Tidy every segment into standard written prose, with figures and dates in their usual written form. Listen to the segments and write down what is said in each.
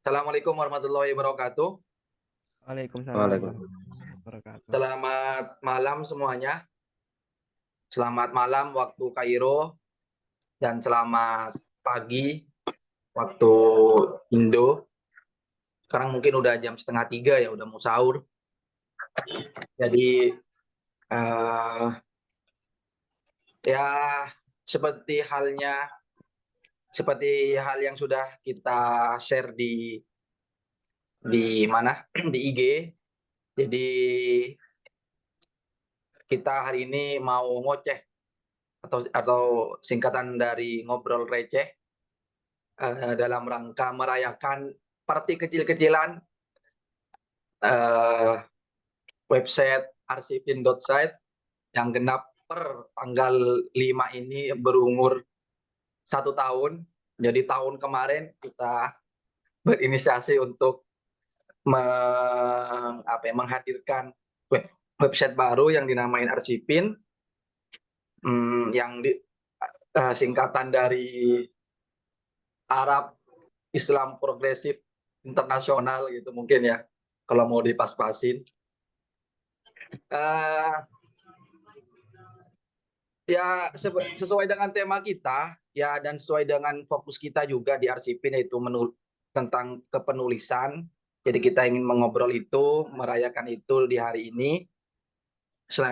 Assalamualaikum warahmatullahi wabarakatuh. Waalaikumsalam Waalaikumsalam. warahmatullahi wabarakatuh. Selamat malam semuanya. Selamat malam waktu Kairo dan selamat pagi waktu Indo. Sekarang mungkin udah jam setengah 3 ya, udah mau sahur. Jadi eh, ya seperti hal yang sudah kita share di mana di IG. Jadi kita hari ini mau ngoceh atau singkatan dari ngobrol receh dalam rangka merayakan party kecil-kecilan eh, website arsipin.site yang genap per tanggal 5 ini berumur 1 tahun. Jadi tahun kemarin kita berinisiasi untuk menghadirkan website baru yang dinamain Arsipin, yang singkatan dari Arab Islam Progresif Internasional gitu mungkin ya, kalau mau dipas-pasin. Ya sesuai dengan tema kita ya, dan sesuai dengan fokus kita juga di Arsipin, yaitu tentang kepenulisan. Jadi kita ingin mengobrol itu, merayakan itu di hari ini.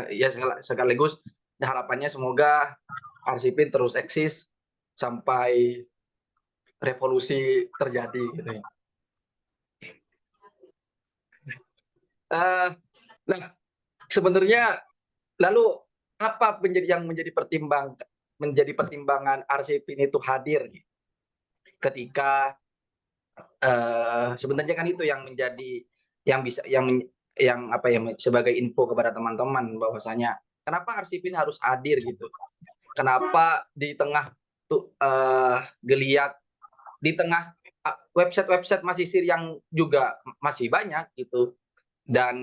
Ya sekaligus harapannya semoga Arsipin terus eksis sampai revolusi terjadi gitu ya. Nah, sebenarnya lalu apa yang menjadi pertimbangan Arsipin itu hadir gitu? Ketika sebenarnya kan itu yang menjadi yang bisa yang apa ya, sebagai info kepada teman-teman bahwasanya kenapa Arsipin harus hadir gitu. Kenapa di tengah geliat, di tengah website-website masisir yang juga masih banyak gitu, dan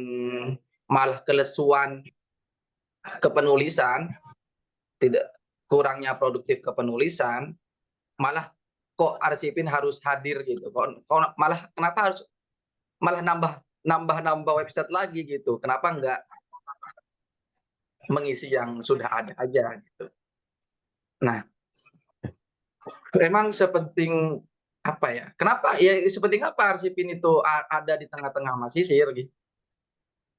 malah kelesuan kepenulisan, tidak kurangnya produktif kepenulisan, malah kok Arsipin harus hadir gitu. Kok malah kenapa harus malah nambah website lagi gitu. Kenapa enggak mengisi yang sudah ada aja gitu. Nah, memang sepenting apa ya? Kenapa ya sepenting apa Arsipin itu ada di tengah-tengah masisir gitu.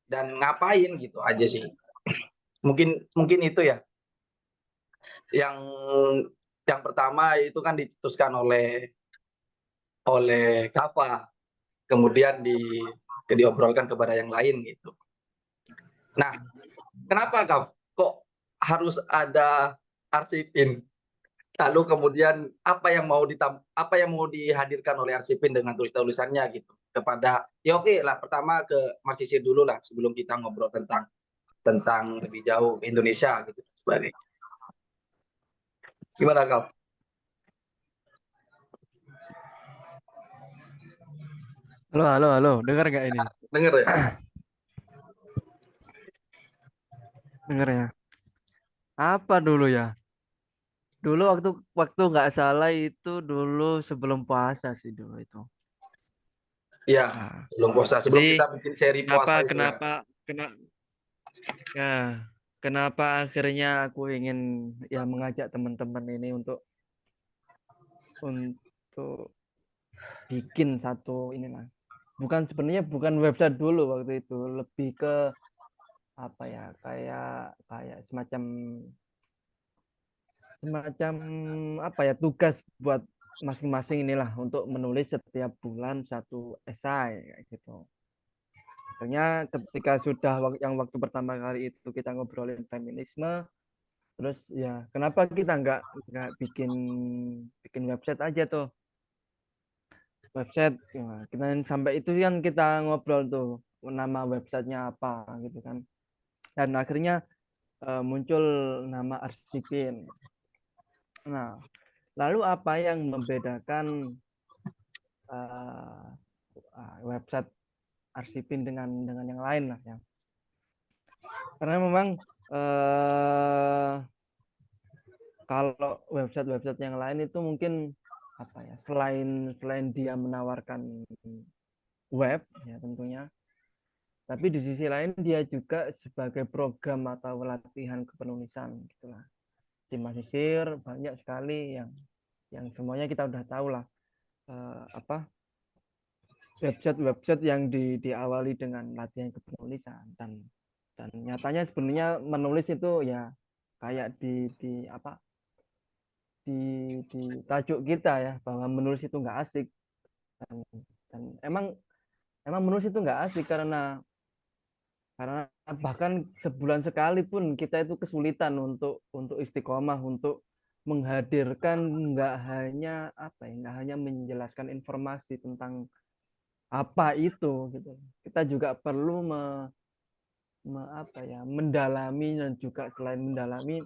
Dan ngapain gitu aja sih. Mungkin itu ya. Yang pertama itu kan dicetuskan oleh Kava, kemudian diobrolkan kepada yang lain gitu. Nah, kenapa kok harus ada Arsipin? Lalu kemudian apa yang mau dihadirkan oleh Arsipin dengan tulisannya gitu kepada, ya oke lah, pertama ke Masisir dulu lah sebelum kita ngobrol tentang lebih jauh ke Indonesia gitu sebagai. Gimana kau? Halo, dengar nggak ini? Dengar ya? Dengar ya. Apa dulu ya? Dulu waktu nggak salah itu dulu sebelum puasa sih dulu itu. Iya, Nah, sebelum puasa, jadi sebelum kita bikin seri kenapa puasa itu ya. kenapa kena ya kenapa akhirnya aku ingin ya mengajak teman-teman ini untuk bikin satu inilah. Sebenarnya bukan website dulu waktu itu, lebih ke apa ya, kayak kayak semacam semacam apa ya, tugas buat masing-masing inilah untuk menulis setiap bulan satu esai kayak gitu. Akhirnya ketika sudah yang waktu pertama kali itu kita ngobrolin feminisme, terus ya kenapa kita nggak bikin bikin website aja tuh, website ya, kita sampai itu kan kita ngobrol tuh nama websitenya apa gitu kan, dan akhirnya muncul nama Arsipin. Nah, lalu apa yang membedakan uh, website Arsipin dengan yang lain lah ya? Karena memang kalau website-website yang lain itu mungkin apa ya, selain dia menawarkan web ya tentunya, tapi di sisi lain dia juga sebagai program atau latihan kepenulisan gitulah. Di Masisir banyak sekali yang semuanya kita udah tahu lah, apa, website yang diawali dengan latihan kepenulisan, dan nyatanya sebenarnya menulis itu ya kayak di apa, di tajuk kita ya, bahwa menulis itu nggak asik, dan, dan emang menulis itu nggak asik karena bahkan sebulan sekali pun kita itu kesulitan untuk istiqomah, untuk menghadirkan nggak hanya apa ya, nggak hanya menjelaskan informasi tentang apa itu gitu. Kita juga perlu apa ya, mendalami, dan juga selain mendalami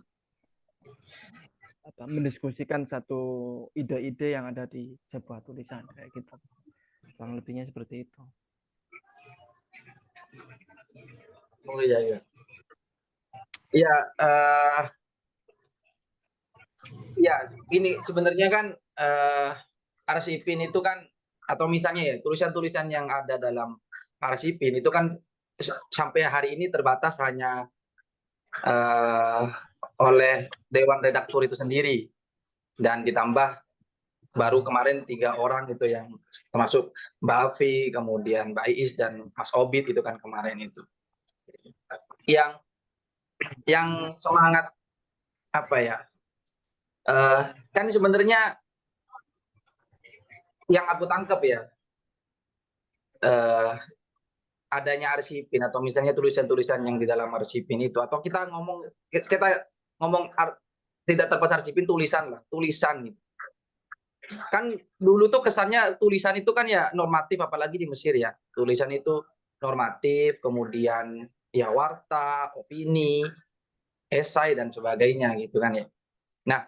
apa, mendiskusikan satu ide-ide yang ada di sebuah tulisan kayak gitu. Kurang lebihnya seperti itu. Oh iya iya. Iya, ya ini sebenarnya kan arsipin itu kan, atau misalnya ya tulisan-tulisan yang ada dalam arsipin itu kan sampai hari ini terbatas hanya eh, oleh Dewan Redaktur itu sendiri, dan ditambah baru kemarin 3 orang itu yang termasuk Mbak Afi, kemudian Mbak Iis dan Mas Obit itu kan kemarin itu yang semangat apa ya, kan sebenarnya yang aku tangkap ya, eh, adanya arsipin atau misalnya tulisan-tulisan yang di dalam arsipin itu, atau kita ngomong tidak terpas arsipin, tulisan lah, tulisan gitu. Kan dulu tuh kesannya tulisan itu kan ya normatif, apalagi di Mesir ya. Tulisan itu normatif, kemudian ya warta, opini, esai dan sebagainya gitu kan ya. Nah,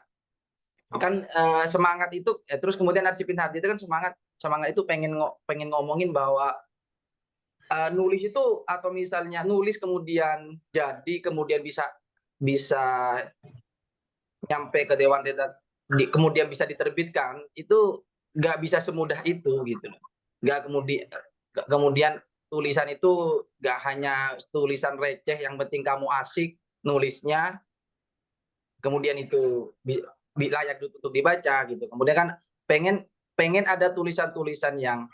kan semangat itu terus kemudian Arsipin Hardi itu kan semangat itu pengen ngomongin bahwa nulis itu, atau misalnya nulis kemudian jadi kemudian bisa bisa nyampe ke Dewan Redak, kemudian bisa diterbitkan, itu nggak bisa semudah itu gitu. Nggak kemudian tulisan itu nggak hanya tulisan receh yang penting kamu asik nulisnya, kemudian itu layak untuk dibaca gitu. Kemudian kan pengen pengen ada tulisan-tulisan yang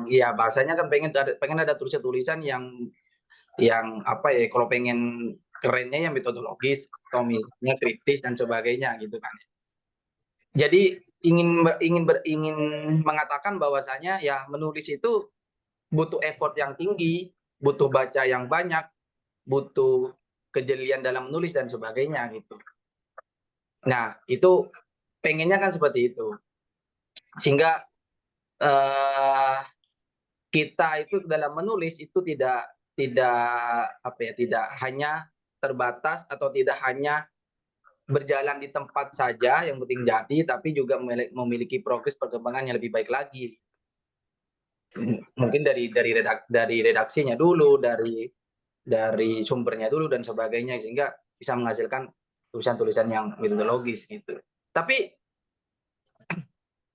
ya bahasanya kan pengen ada tulisan-tulisan yang apa ya, kalau pengen kerennya yang metodologis atau misalnya kritis dan sebagainya gitu kan. Jadi ingin mengatakan bahwasanya ya menulis itu butuh effort yang tinggi, butuh baca yang banyak, butuh kejelian dalam menulis dan sebagainya gitu. Nah, itu pengennya kan seperti itu. Sehingga eh, kita itu dalam menulis itu tidak tidak apa ya, tidak hanya terbatas atau tidak hanya berjalan di tempat saja yang penting jadi, tapi juga memiliki progres perkembangan yang lebih baik lagi. Mungkin dari redaksinya dulu, dari sumbernya dulu dan sebagainya, sehingga bisa menghasilkan tulisan-tulisan yang metodologis gitu. Tapi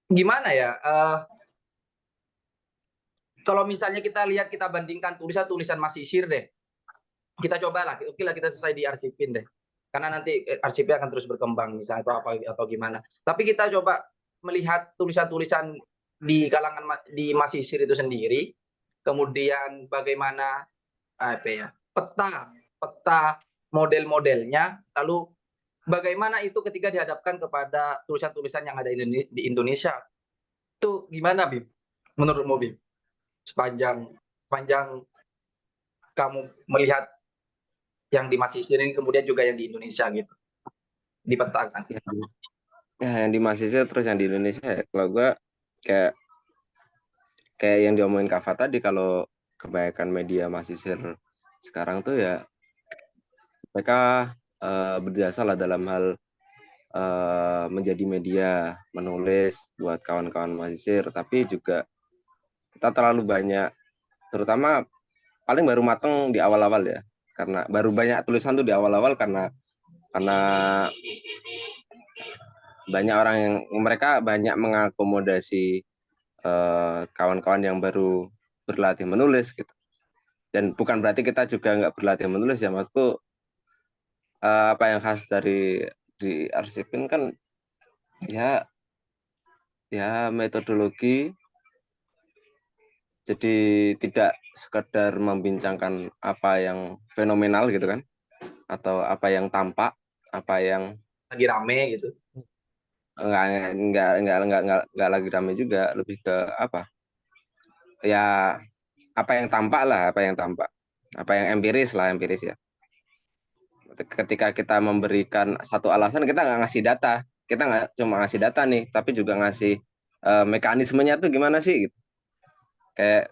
gimana ya, kalau misalnya kita bandingkan tulisan-tulisan Mas Isir deh, kita cobalah, oke lah kita selesai di arsipin deh, karena nanti arsipnya akan terus berkembang misalnya atau gimana. Tapi kita coba melihat tulisan-tulisan di Mas Isir itu sendiri, kemudian bagaimana apa ya, peta peta model-modelnya, lalu bagaimana itu ketika dihadapkan kepada tulisan-tulisan yang ada di Indonesia, itu gimana Bim? Menurutmu Bim? Sepanjang sepanjang kamu melihat yang di Masjid ini kemudian juga yang di Indonesia gitu, dipetakan. Ya, yang di Masisir terus yang di Indonesia ya. Kalau gue kayak yang diomongin Kava tadi, kalau kebanyakan media Masisir sekarang tuh ya mereka berjasa lah dalam hal menjadi media, menulis buat kawan-kawan Masisir, tapi juga kita terlalu banyak, terutama paling baru mateng di awal-awal ya, karena baru banyak tulisan tuh di awal-awal karena banyak orang yang mereka banyak mengakomodasi kawan-kawan yang baru berlatih menulis gitu. Dan bukan berarti kita juga nggak berlatih menulis ya, maksudku apa yang khas dari di Arsipin kan ya metodologi, jadi tidak sekedar membincangkan apa yang fenomenal gitu kan, atau apa yang tampak, apa yang lagi rame gitu. enggak lagi ramai juga, lebih ke apa ya, apa yang tampak lah, apa yang empiris ya. Ketika kita memberikan satu alasan, kita nggak ngasih data, kita nggak cuma ngasih data nih, tapi juga ngasih mekanismenya tuh gimana sih gitu. Kayak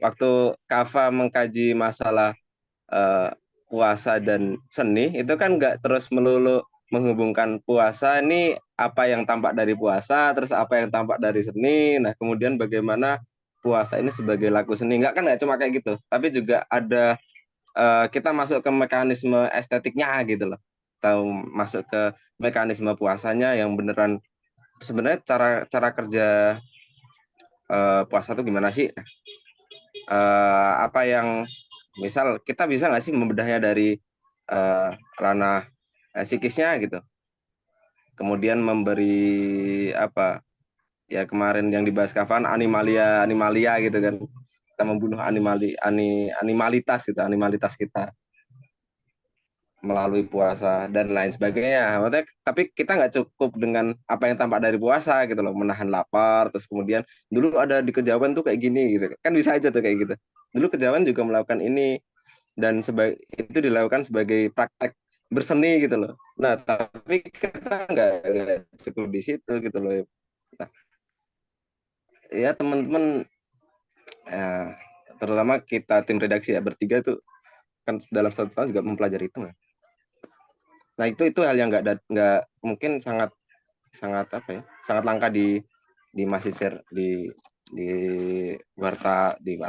waktu Kava mengkaji masalah eh, puasa dan seni, itu kan nggak terus melulu menghubungkan puasa ini apa yang tampak dari puasa, terus apa yang tampak dari seni, nah kemudian bagaimana puasa ini sebagai laku seni, nggak cuma kayak gitu, tapi juga ada kita masuk ke mekanisme estetiknya gitu loh, atau masuk ke mekanisme puasanya yang beneran sebenarnya cara cara kerja puasa tuh gimana sih, apa yang misal kita bisa nggak sih membedahnya dari ranah psikisnya gitu, kemudian memberi apa ya, kemarin yang dibahas Kavan animalia gitu kan, kita membunuh animalitas gitu, animalitas kita melalui puasa dan lain sebagainya. Maksudnya, tapi kita nggak cukup dengan apa yang tampak dari puasa gitu loh, menahan lapar, terus kemudian dulu ada di Kejawen tuh kayak gini gitu, kan bisa aja tuh kayak gitu. Dulu Kejawen juga melakukan ini, dan itu dilakukan sebagai praktek berseni gitu loh. Nah, tapi kita nggak cukup di situ gitu loh. Nah, ya teman-teman, ya, terutama kita tim redaksi ya bertiga tuh kan dalam satu tahun juga mempelajari itu. Nah, itu hal yang nggak mungkin, sangat sangat apa ya, sangat langka di Masisir, di warta di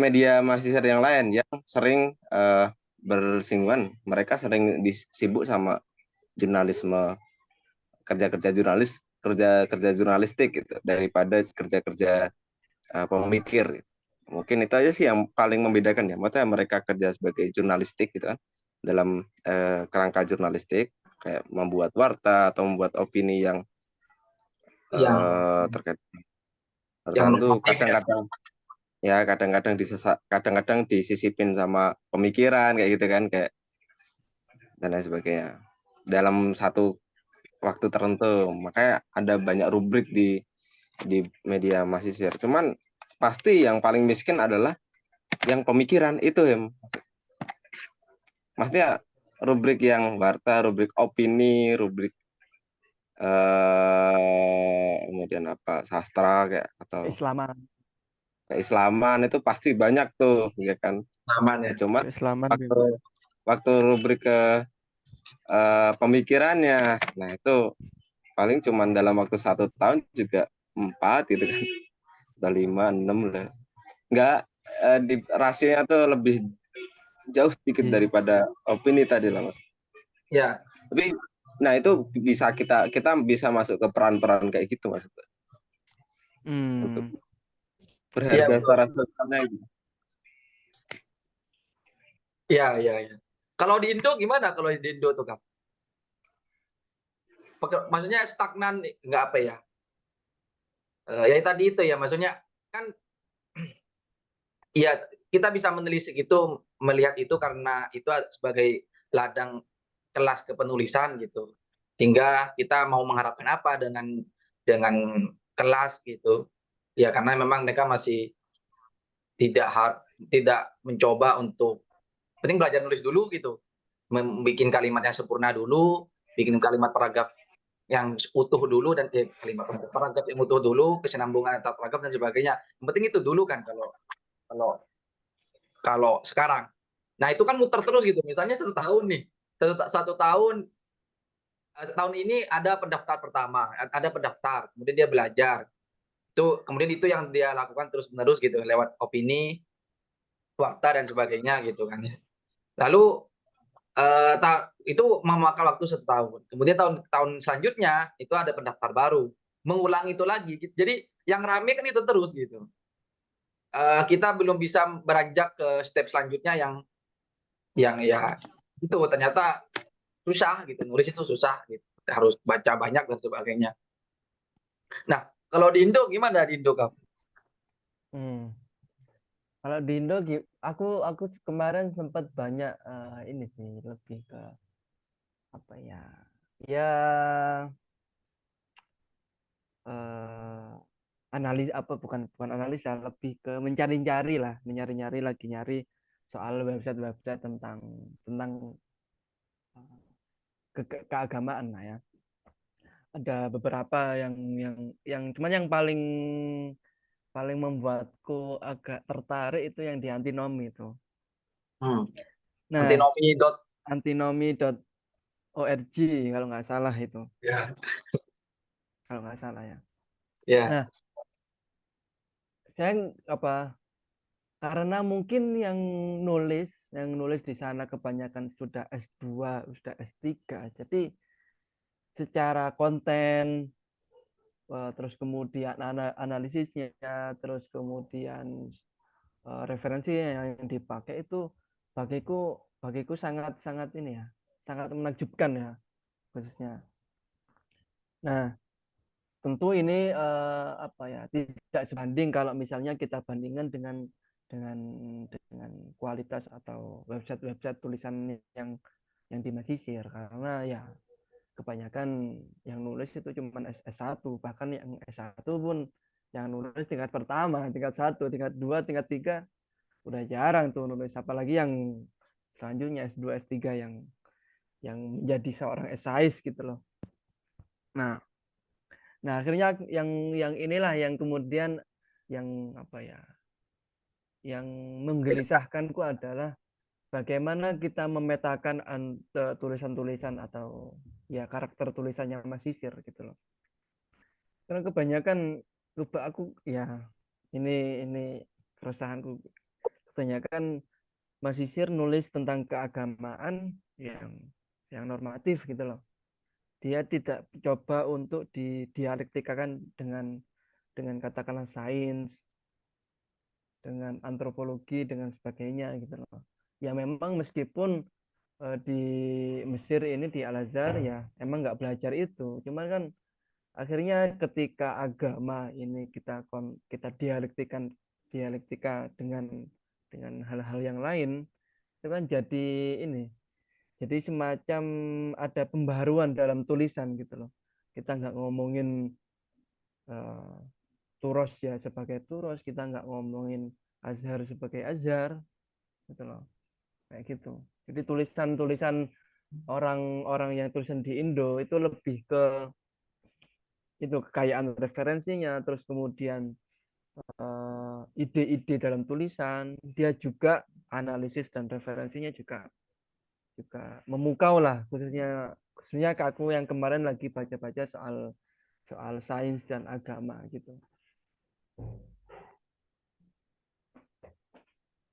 media Masisir yang lain yang sering bersinggungan. Mereka sering sibuk sama jurnalisme, kerja jurnalistik gitu, daripada kerja pemikir. Mungkin itu aja sih yang paling membedakan ya. Maksudnya mereka kerja sebagai jurnalistik gitu kan, dalam kerangka jurnalistik, kayak membuat warta atau membuat opini yang yang terkait yang tertentu. normatif ya. Kadang-kadang disisipin sama pemikiran kayak gitu kan, kayak dan lain sebagainya dalam satu waktu tertentu. Makanya ada banyak rubrik di media Masisir. Cuman pasti yang paling miskin adalah yang pemikiran itu ya. Maksudnya rubrik yang warta, rubrik opini, rubrik kemudian apa sastra kayak atau Keislaman, keislaman, itu pasti banyak tuh ya kan. Aman ya. Nah, cuma keislaman waktu bebas. waktu rubrik ke pemikirannya, nah itu paling cuman dalam waktu 1 tahun juga 4 gitu kan, udah 5, 6 lah. Nggak, di rasionya tuh lebih jauh sedikit Iya. daripada opini tadi lah mas. Ya, Tapi nah itu bisa kita bisa masuk ke peran-peran kayak gitu mas, untuk Hmm. iya berharga betul. secara sosialnya gitu. Iya, iya, iya. Kalau di Indo gimana kalau di Indo tuh, Kak? Maksudnya stagnan nggak apa ya? Ya tadi itu ya, maksudnya kan ya kita bisa menelisik itu, melihat itu karena itu sebagai ladang kelas kepenulisan gitu. Hingga kita mau mengharapkan apa dengan kelas gitu. Ya karena memang mereka masih tidak mencoba untuk penting belajar nulis dulu gitu. Membuat kalimat yang sempurna dulu, bikin kalimat paragraf yang utuh dulu dan kalimat paragraf yang utuh dulu, kesinambungan antar paragraf dan sebagainya. Yang penting itu dulu kan kalau kalau sekarang. Nah itu kan muter terus gitu. Misalnya 1 tahun nih, satu tahun tahun ini ada pendaftar pertama, ada pendaftar, kemudian dia belajar. Kemudian itu yang dia lakukan terus menerus gitu lewat opini, fakta dan sebagainya gitu kan ya. Lalu Itu memakan waktu 1 tahun. Kemudian tahun selanjutnya itu ada pendaftar baru, mengulang itu lagi. Jadi yang rame kan itu terus gitu. Kita belum bisa beranjak ke step selanjutnya yang ya itu ternyata susah gitu, nulis itu susah gitu, harus baca banyak dan sebagainya. Nah, kalau di Indo gimana di Indo kamu? Hmm. Kalau di Indo, aku kemarin sempat banyak ini sih, lebih ke apa ya? Ya eh, analis apa bukan bukan analisa, lebih ke mencari-cari lah, mencari-cari lagi nyari soal website-website tentang keagamaan lah ya. Ada beberapa yang cuman yang paling paling membuatku agak tertarik itu yang di antinomi itu. Hmm. Nah, Antinomi. antinomi.org kalau nggak salah itu, Ya. kalau nggak salah ya. Ya. Nah, saya apa karena mungkin yang nulis di sana kebanyakan sudah S2, sudah S3, jadi secara konten, terus kemudian analisisnya, terus kemudian referensi yang dipakai itu bagiku bagiku sangat sangat ini ya, sangat menakjubkan ya khususnya. Nah, tentu ini apa ya, tidak sebanding kalau misalnya kita bandingkan dengan dengan kualitas atau website-website tulisan yang dimasisir, karena ya kebanyakan yang nulis itu cuma S1, bahkan yang S1 pun yang nulis tingkat pertama, tingkat 1, tingkat 2, tingkat 3 udah jarang tuh nulis, apalagi yang selanjutnya S2, S3 yang menjadi seorang esais gitu loh. Nah, akhirnya yang inilah yang kemudian yang apa ya, yang menggelisahkanku adalah bagaimana kita memetakan tulisan-tulisan atau ya karakter tulisan yang masisir gitu loh. Karena kebanyakan aku ya, ini keresahanku, kebanyakan masisir nulis tentang keagamaan yang normatif gitu loh. Dia tidak coba untuk didialektikakan dengan katakanlah sains, dengan antropologi, dengan sebagainya gitu loh. Ya memang meskipun di Mesir ini di Al Azhar ya emang nggak belajar itu, cuman kan akhirnya ketika agama ini kita dialektika dengan hal-hal yang lain, itu kan jadi ini, jadi semacam ada pembaharuan dalam tulisan gitu loh. Kita nggak ngomongin uh, Turos ya sebagai Turos, kita nggak ngomongin Azhar sebagai Azhar gitu loh, kayak gitu. Jadi tulisan-tulisan orang-orang yang tulisan di Indo itu lebih ke itu kekayaan referensinya, terus kemudian ide-ide dalam tulisan, dia juga analisis dan referensinya juga juga memukau lah, khususnya ke aku yang kemarin lagi baca-baca soal soal sains dan agama gitu.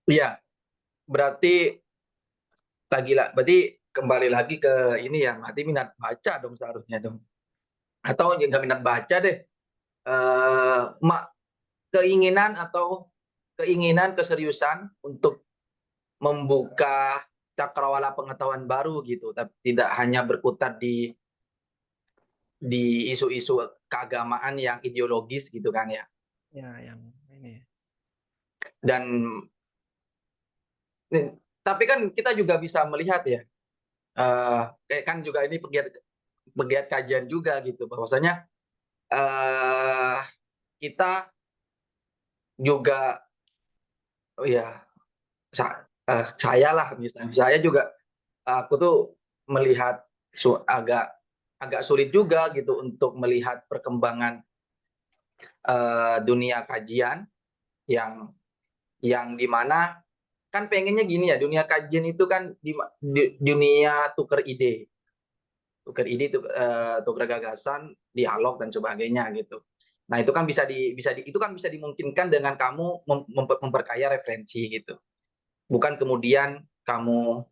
Iya, berarti berarti kembali lagi ke ini ya, berarti minat baca dong seharusnya dong. Atau nggak minat baca deh, mak keinginan keseriusan untuk membuka cakrawala pengetahuan baru gitu, tapi tidak hanya berkutat di isu-isu keagamaan yang ideologis gitu kan ya. Ya, yang ini. Dan tapi kan kita juga bisa melihat ya, kan juga ini pegiat kajian juga gitu, bahwasanya kita juga, oh ya, saya lah misalnya, saya juga, aku tuh melihat agak agak sulit juga gitu untuk melihat perkembangan dunia kajian yang dimana kan pengennya gini ya, dunia kajian itu kan di dunia tukar gagasan, dialog dan sebagainya gitu. Nah itu kan itu kan bisa dimungkinkan dengan kamu memperkaya referensi gitu. Bukan kemudian kamu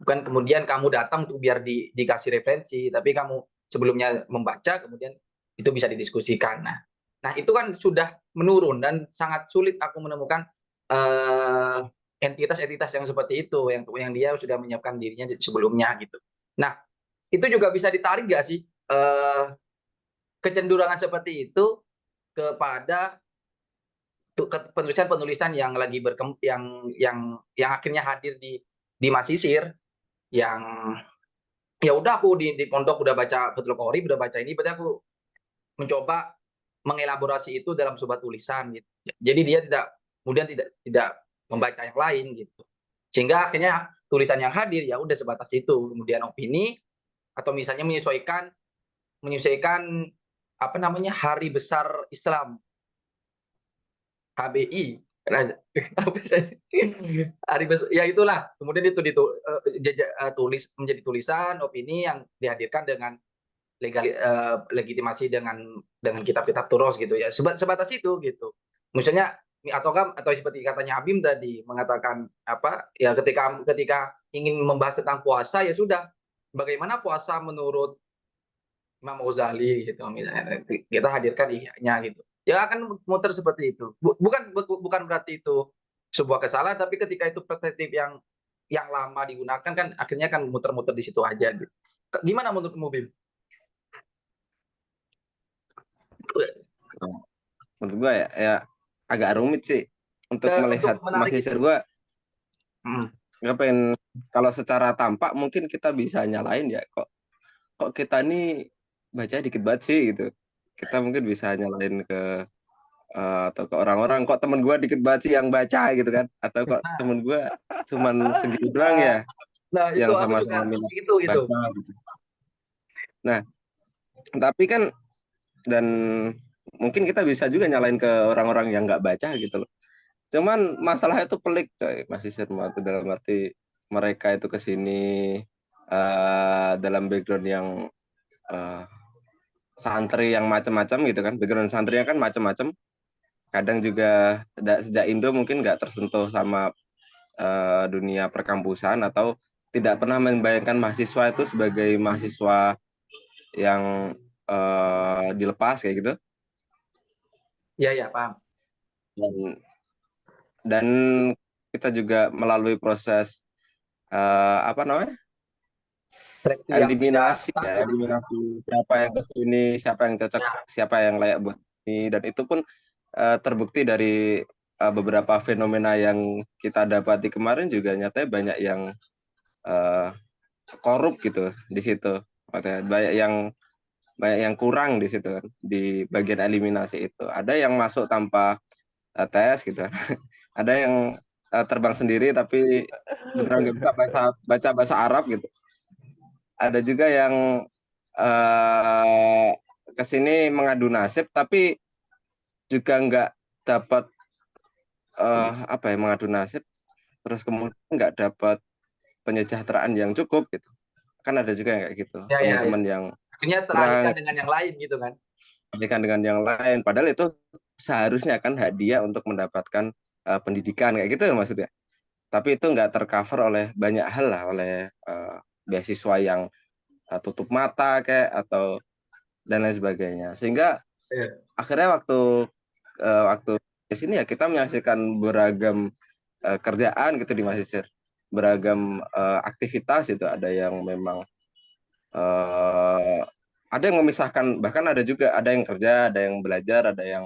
Bukan kemudian kamu datang tuh biar dikasih referensi, tapi kamu sebelumnya membaca, kemudian itu bisa didiskusikan. Nah itu kan sudah menurun dan sangat sulit aku menemukan entitas-entitas yang seperti itu, yang dia sudah menyiapkan dirinya sebelumnya gitu. Nah itu juga bisa ditarik nggak sih kecenderungan seperti itu kepada penulisan-penulisan yang lagi yang akhirnya hadir di Masisir, yang ya udah aku di pondok udah baca Fathul Qorib, udah baca ini, berarti aku mencoba mengelaborasi itu dalam sebuah tulisan gitu. Jadi dia tidak membaca yang lain gitu. Sehingga akhirnya tulisan yang hadir ya udah sebatas itu. Kemudian opini atau misalnya menyesuaikan apa namanya Hari Besar Islam HBI. Hari besar, ya itulah. Kemudian itu tulis menjadi tulisan opini yang dihadirkan dengan legitimasi dengan kitab-kitab turos gitu ya. Sebatas itu gitu. Misalnya atau seperti katanya Habib tadi mengatakan apa ya ketika ingin membahas tentang puasa ya sudah bagaimana puasa menurut Imam Ghazali gitu misalnya kita hadirkan ihya-nya gitu. Ya akan muter seperti itu. Bukan berarti itu sebuah kesalahan tapi ketika itu perspektif yang lama digunakan kan akhirnya kan muter-muter di situ aja gitu. Gimana menurutmu Bim? Menurut gue ya agak rumit sih untuk Untuk melihat menarik Masisir. itu. Gue nggak pengen, kalau secara tampak mungkin kita bisa nyalain ya, kok kita nih baca dikit banget sih gitu. Kita mungkin bisa nyalain ke atau ke orang-orang, kok temen gue dikit banget sih yang baca gitu kan, atau kok Nah, temen gue cuman segini doang ya nah itu yang aku juga sama-sama minat gitu. baca gitu. Nah tapi kan, dan mungkin kita bisa juga nyalain ke orang-orang yang nggak baca gitu loh. Cuman masalah itu pelik coy, masih Sirma itu dalam arti mereka itu kesini dalam background yang uh, santri yang macam-macam gitu kan, background santrinya kan macam-macam. Kadang juga sejak Indo mungkin nggak tersentuh sama dunia perkampusan, atau tidak pernah membayangkan mahasiswa itu sebagai mahasiswa yang dilepas kayak gitu. Ya paham. Dan kita juga melalui proses apa namanya, Seleksi yang tidak eliminasi ya, eliminasi siapa yang kesini, siapa yang cocok, siapa yang layak buat ini. Dan itu pun terbukti dari beberapa fenomena yang kita dapati kemarin, juga nyatanya banyak yang korup gitu di situ. Banyak yang kurang di situ kan, di bagian eliminasi itu. Ada yang masuk tanpa tes gitu. Ada yang terbang sendiri tapi beneran nggak bisa baca bahasa Arab gitu. Ada juga yang kesini mengadu nasib tapi juga nggak dapat apa ya, mengadu nasib terus kemudian nggak dapat penyejahteraan yang cukup gitu. Kan ada juga yang kayak gitu, ya. teman-teman yang Akhirnya kurang teralihkan dengan yang lain gitu kan. dengan yang lain, padahal itu seharusnya kan hak dia untuk mendapatkan pendidikan kayak gitu ya maksudnya. Tapi itu nggak tercover oleh banyak hal lah, oleh beasiswa yang tutup mata kayak atau dan lain sebagainya. Sehingga akhirnya waktu di sini ya kita menyaksikan beragam kerjaan gitu di Masisir, beragam aktivitas itu. Ada yang memang ada yang memisahkan, bahkan ada juga ada yang kerja, ada yang belajar, ada yang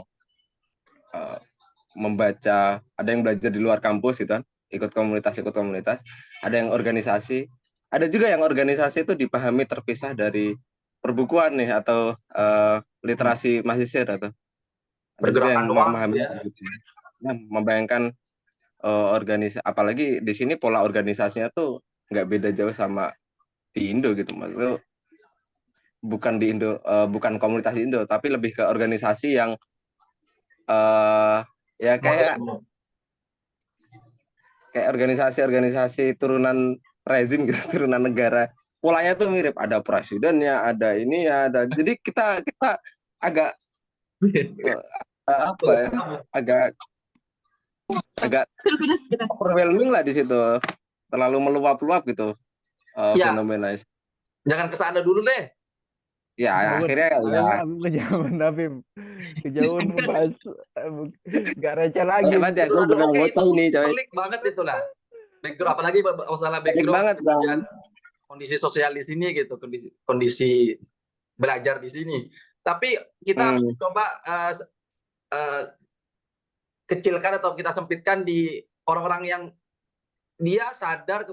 membaca, ada yang belajar di luar kampus gitu kan, ikut komunitas, ada yang organisasi, ada juga yang organisasi itu dipahami terpisah dari perbukuan nih atau literasi Masisir, atau ada juga Pergerakan yang doang memahami ya. membayangkan organisasi, apalagi di sini pola organisasinya tuh nggak beda jauh sama di Indo gitu, maksudnya bukan di Indo, bukan komunitas Indo, tapi lebih ke organisasi yang ya kayak organisasi turunan rezim gitu, turunan negara. Polanya tuh mirip, ada presidennya, ada ini ya, ada. Jadi kita agak apa ya, agak overwhelming lah di situ, terlalu meluap-luap gitu. Ya, fenomena jangan ke sana dulu deh. ya Kejauhan, akhirnya ya Habib kejauhan, Habib kejauhan membahas nggak receh lagi banyak ini. banget ya Itu gue aduh benar oke itu ngoceh ini coy, pelik banget itulah. Background apalagi masalah balik background banget bang. kemudian kondisi sosial di sini gitu, kondisi kondisi belajar di sini. Tapi kita harus Hmm. coba eh, kecilkan atau kita sempitkan di orang-orang yang dia sadar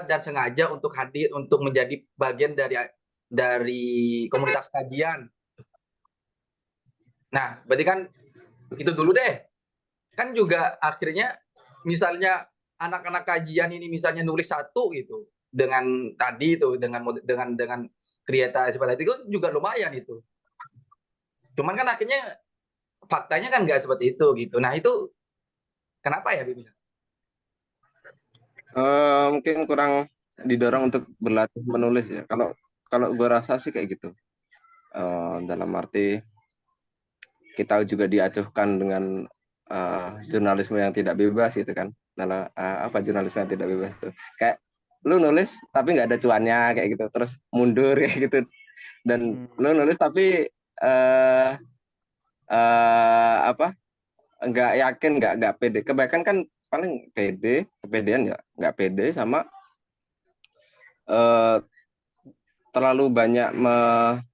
dan sengaja untuk hadir untuk menjadi bagian dari komunitas kajian. Nah, berarti kan itu dulu deh. Kan juga akhirnya misalnya anak-anak kajian ini misalnya nulis satu gitu dengan tadi itu dengan kreativitas seperti itu juga lumayan itu. Cuman kan akhirnya faktanya kan nggak seperti itu gitu. Nah itu kenapa ya Bibi? Mungkin kurang didorong untuk berlatih menulis ya. Kalau kalau gue rasa sih kayak gitu. Dalam arti kita juga diacuhkan dengan jurnalisme yang tidak bebas gitu kan. Dalam apa jurnalisme yang tidak bebas tuh? Kayak lu nulis tapi nggak ada cuannya kayak gitu, terus mundur kayak gitu. Dan lu nulis tapi apa? Nggak yakin, nggak pede. Kebanyakan kan paling pede, kepedean ya nggak pede sama eh, terlalu banyak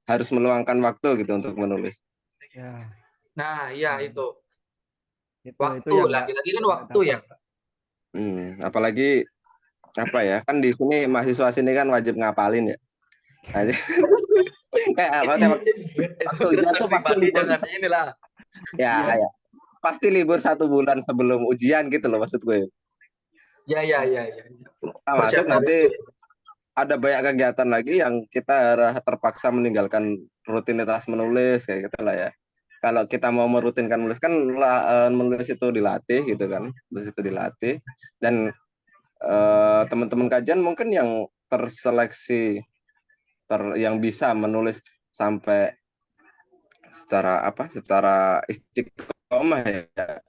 harus meluangkan waktu gitu untuk menulis. Ya, Nah iya ya. itu Itu waktu yang lagi-lagi kan nggak waktu ya. dapat. Apalagi apa ya kan di sini mahasiswa sini kan wajib ngapalin ya. Nah, kayak apa Itu waktu ujian keresahan tuh pasti pribadi libur jangan inilah. ya, Iya. ya pasti libur 1 bulan sebelum ujian gitu loh maksud gue. Ya. Nah, masuk Persiapan nanti itu. ada banyak kegiatan lagi yang kita terpaksa meninggalkan rutinitas menulis kayak gitu lah ya. Kalau kita mau merutinkan menulis kan menulis itu dilatih gitu kan, menulis itu dilatih dan teman-teman kajian mungkin yang terseleksi yang bisa menulis sampai secara apa? Secara istiqomah ya. Nah,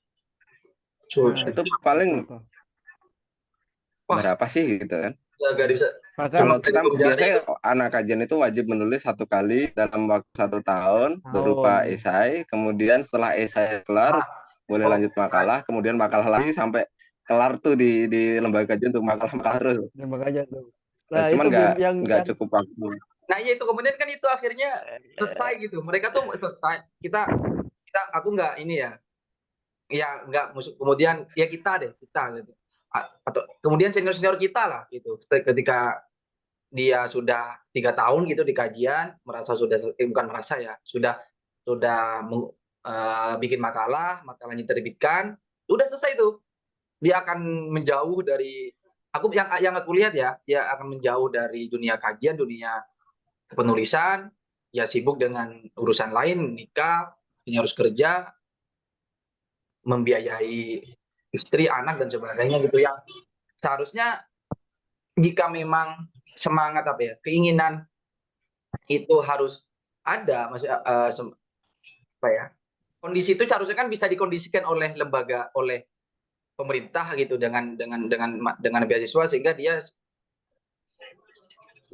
Itu betul paling tuh. Wah, berapa sih gitu kan? nggak bisa. Bahkan Kalau Dari kita Dumjati itu. biasanya anak kajian itu wajib menulis 1 kali dalam waktu 1 tahun berupa tahun. esai, kemudian setelah esai kelar Ah, boleh oh, lanjut makalah, kemudian makalah lagi sampai kelar tuh di lembaga kajian untuk makalah terus. Nembak aja tuh. Nah, Cuman itu nggak yang cukup waktu. nah iya itu kemudian kan itu akhirnya selesai gitu. Mereka tuh selesai. Aku nggak ini ya. Ya nggak kemudian ya kita gitu. Atau kemudian senior-senior kita lah gitu. Ketika dia sudah 3 tahun gitu di kajian, merasa sudah bukan merasa ya, sudah bikin makalahnya diterbitkan, udah selesai itu. Dia akan menjauh dari yang aku lihat ya, dia akan menjauh dari dunia kajian, dunia kepenulisan, ya sibuk dengan urusan lain, nikah, ini harus kerja, membiayai istri, anak dan sebagainya gitu yang seharusnya jika memang semangat apa ya, keinginan itu harus ada, maksudnya apa ya? Kondisi itu seharusnya kan bisa dikondisikan oleh lembaga, oleh pemerintah gitu dengan beasiswa sehingga dia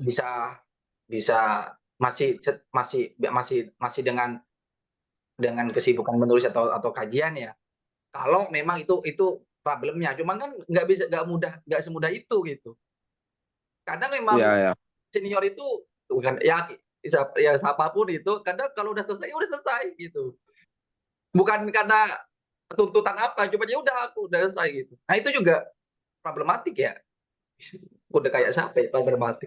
bisa bisa masih dengan kesibukan menulis atau kajian ya. Kalau memang itu problemnya, cuman kan nggak semudah itu gitu. Kadang Iya memang ya. senior itu bukan ya ya apapun itu kadang kalau udah selesai ya udah selesai gitu. Bukan karena tuntutan apa, cuma ya udah aku udah selesai gitu. Nah itu juga problematik ya. Udah kayak siapa ya problematik.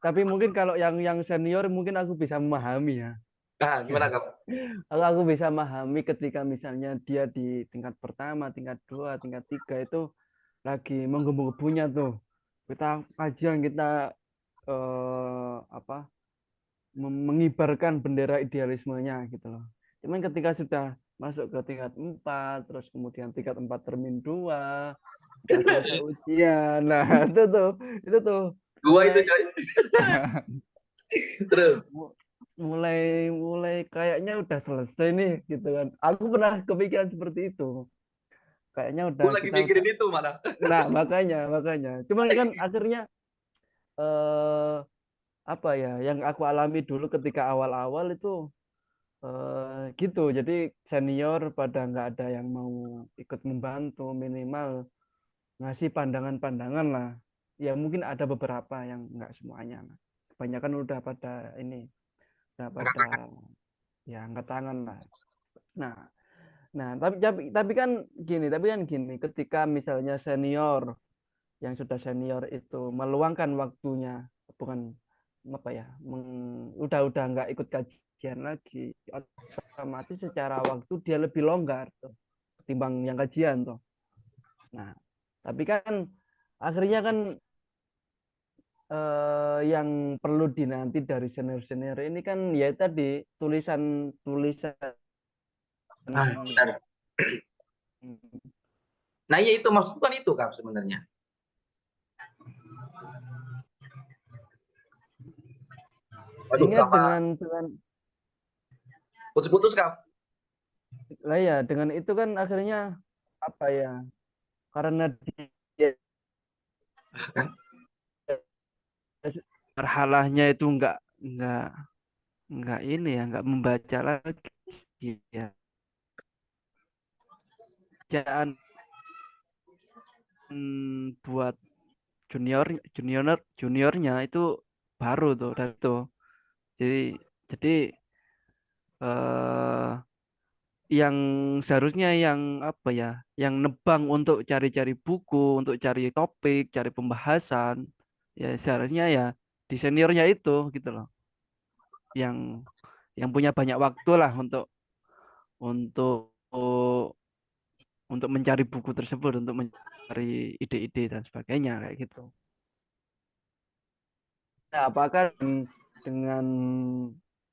tapi mungkin kalau yang senior mungkin aku bisa memahami ya. Nah, gimana kamu? Aku bisa memahami ketika misalnya dia di tingkat pertama, tingkat 2, tingkat 3 itu lagi menggebu-gebunya tuh. Kita kajian, kita apa mengibarkan bendera idealismenya gitu loh. Cuman ketika sudah masuk ke tingkat 4, terus kemudian tingkat 4 termin 2, udah selesai ujian. Nah, itu tuh Gua itu mulai coy. Terus. mulai mulai kayaknya udah selesai nih gitu kan. Aku pernah kepikiran seperti itu. kayaknya udah Gue lagi kita mikirin itu malah. nah makanya cuman kan akhirnya eh apa ya yang aku alami dulu ketika awal-awal itu gitu. Jadi senior pada nggak ada yang mau ikut membantu, minimal ngasih pandangan-pandangan lah. Ya mungkin ada beberapa yang nggak semuanya lah. Kebanyakan udah pada ini, udah pada ya angkat tangan lah. Nah, nah tapi kan gini, ketika misalnya senior yang sudah senior itu meluangkan waktunya, bukan apa ya, udah nggak ikut kajian lagi, otomatis secara waktu dia lebih longgar tuh ketimbang yang kajian tuh. Nah, tapi kan akhirnya kan yang perlu dinanti dari senior-senior ini kan ya tadi tulisan-tulisan. Benar. Nah, iya itu maksudku kan itu Kak sebenarnya. Aduh, Sehingga Kak, dengan putus-putus Kak. lah ya dengan itu kan akhirnya apa ya, karena dia berhalahnya itu nggak ini ya, nggak membaca lagi ya, bacaan buat juniornya itu baru tuh dari itu. Jadi eh yang seharusnya yang apa ya, yang nebang untuk cari-cari buku, untuk cari topik, cari pembahasan, ya seharusnya ya di seniornya itu gitu loh, yang punya banyak waktu lah untuk untuk mencari buku tersebut, untuk mencari ide-ide dan sebagainya kayak gitu. Nah, apakah dengan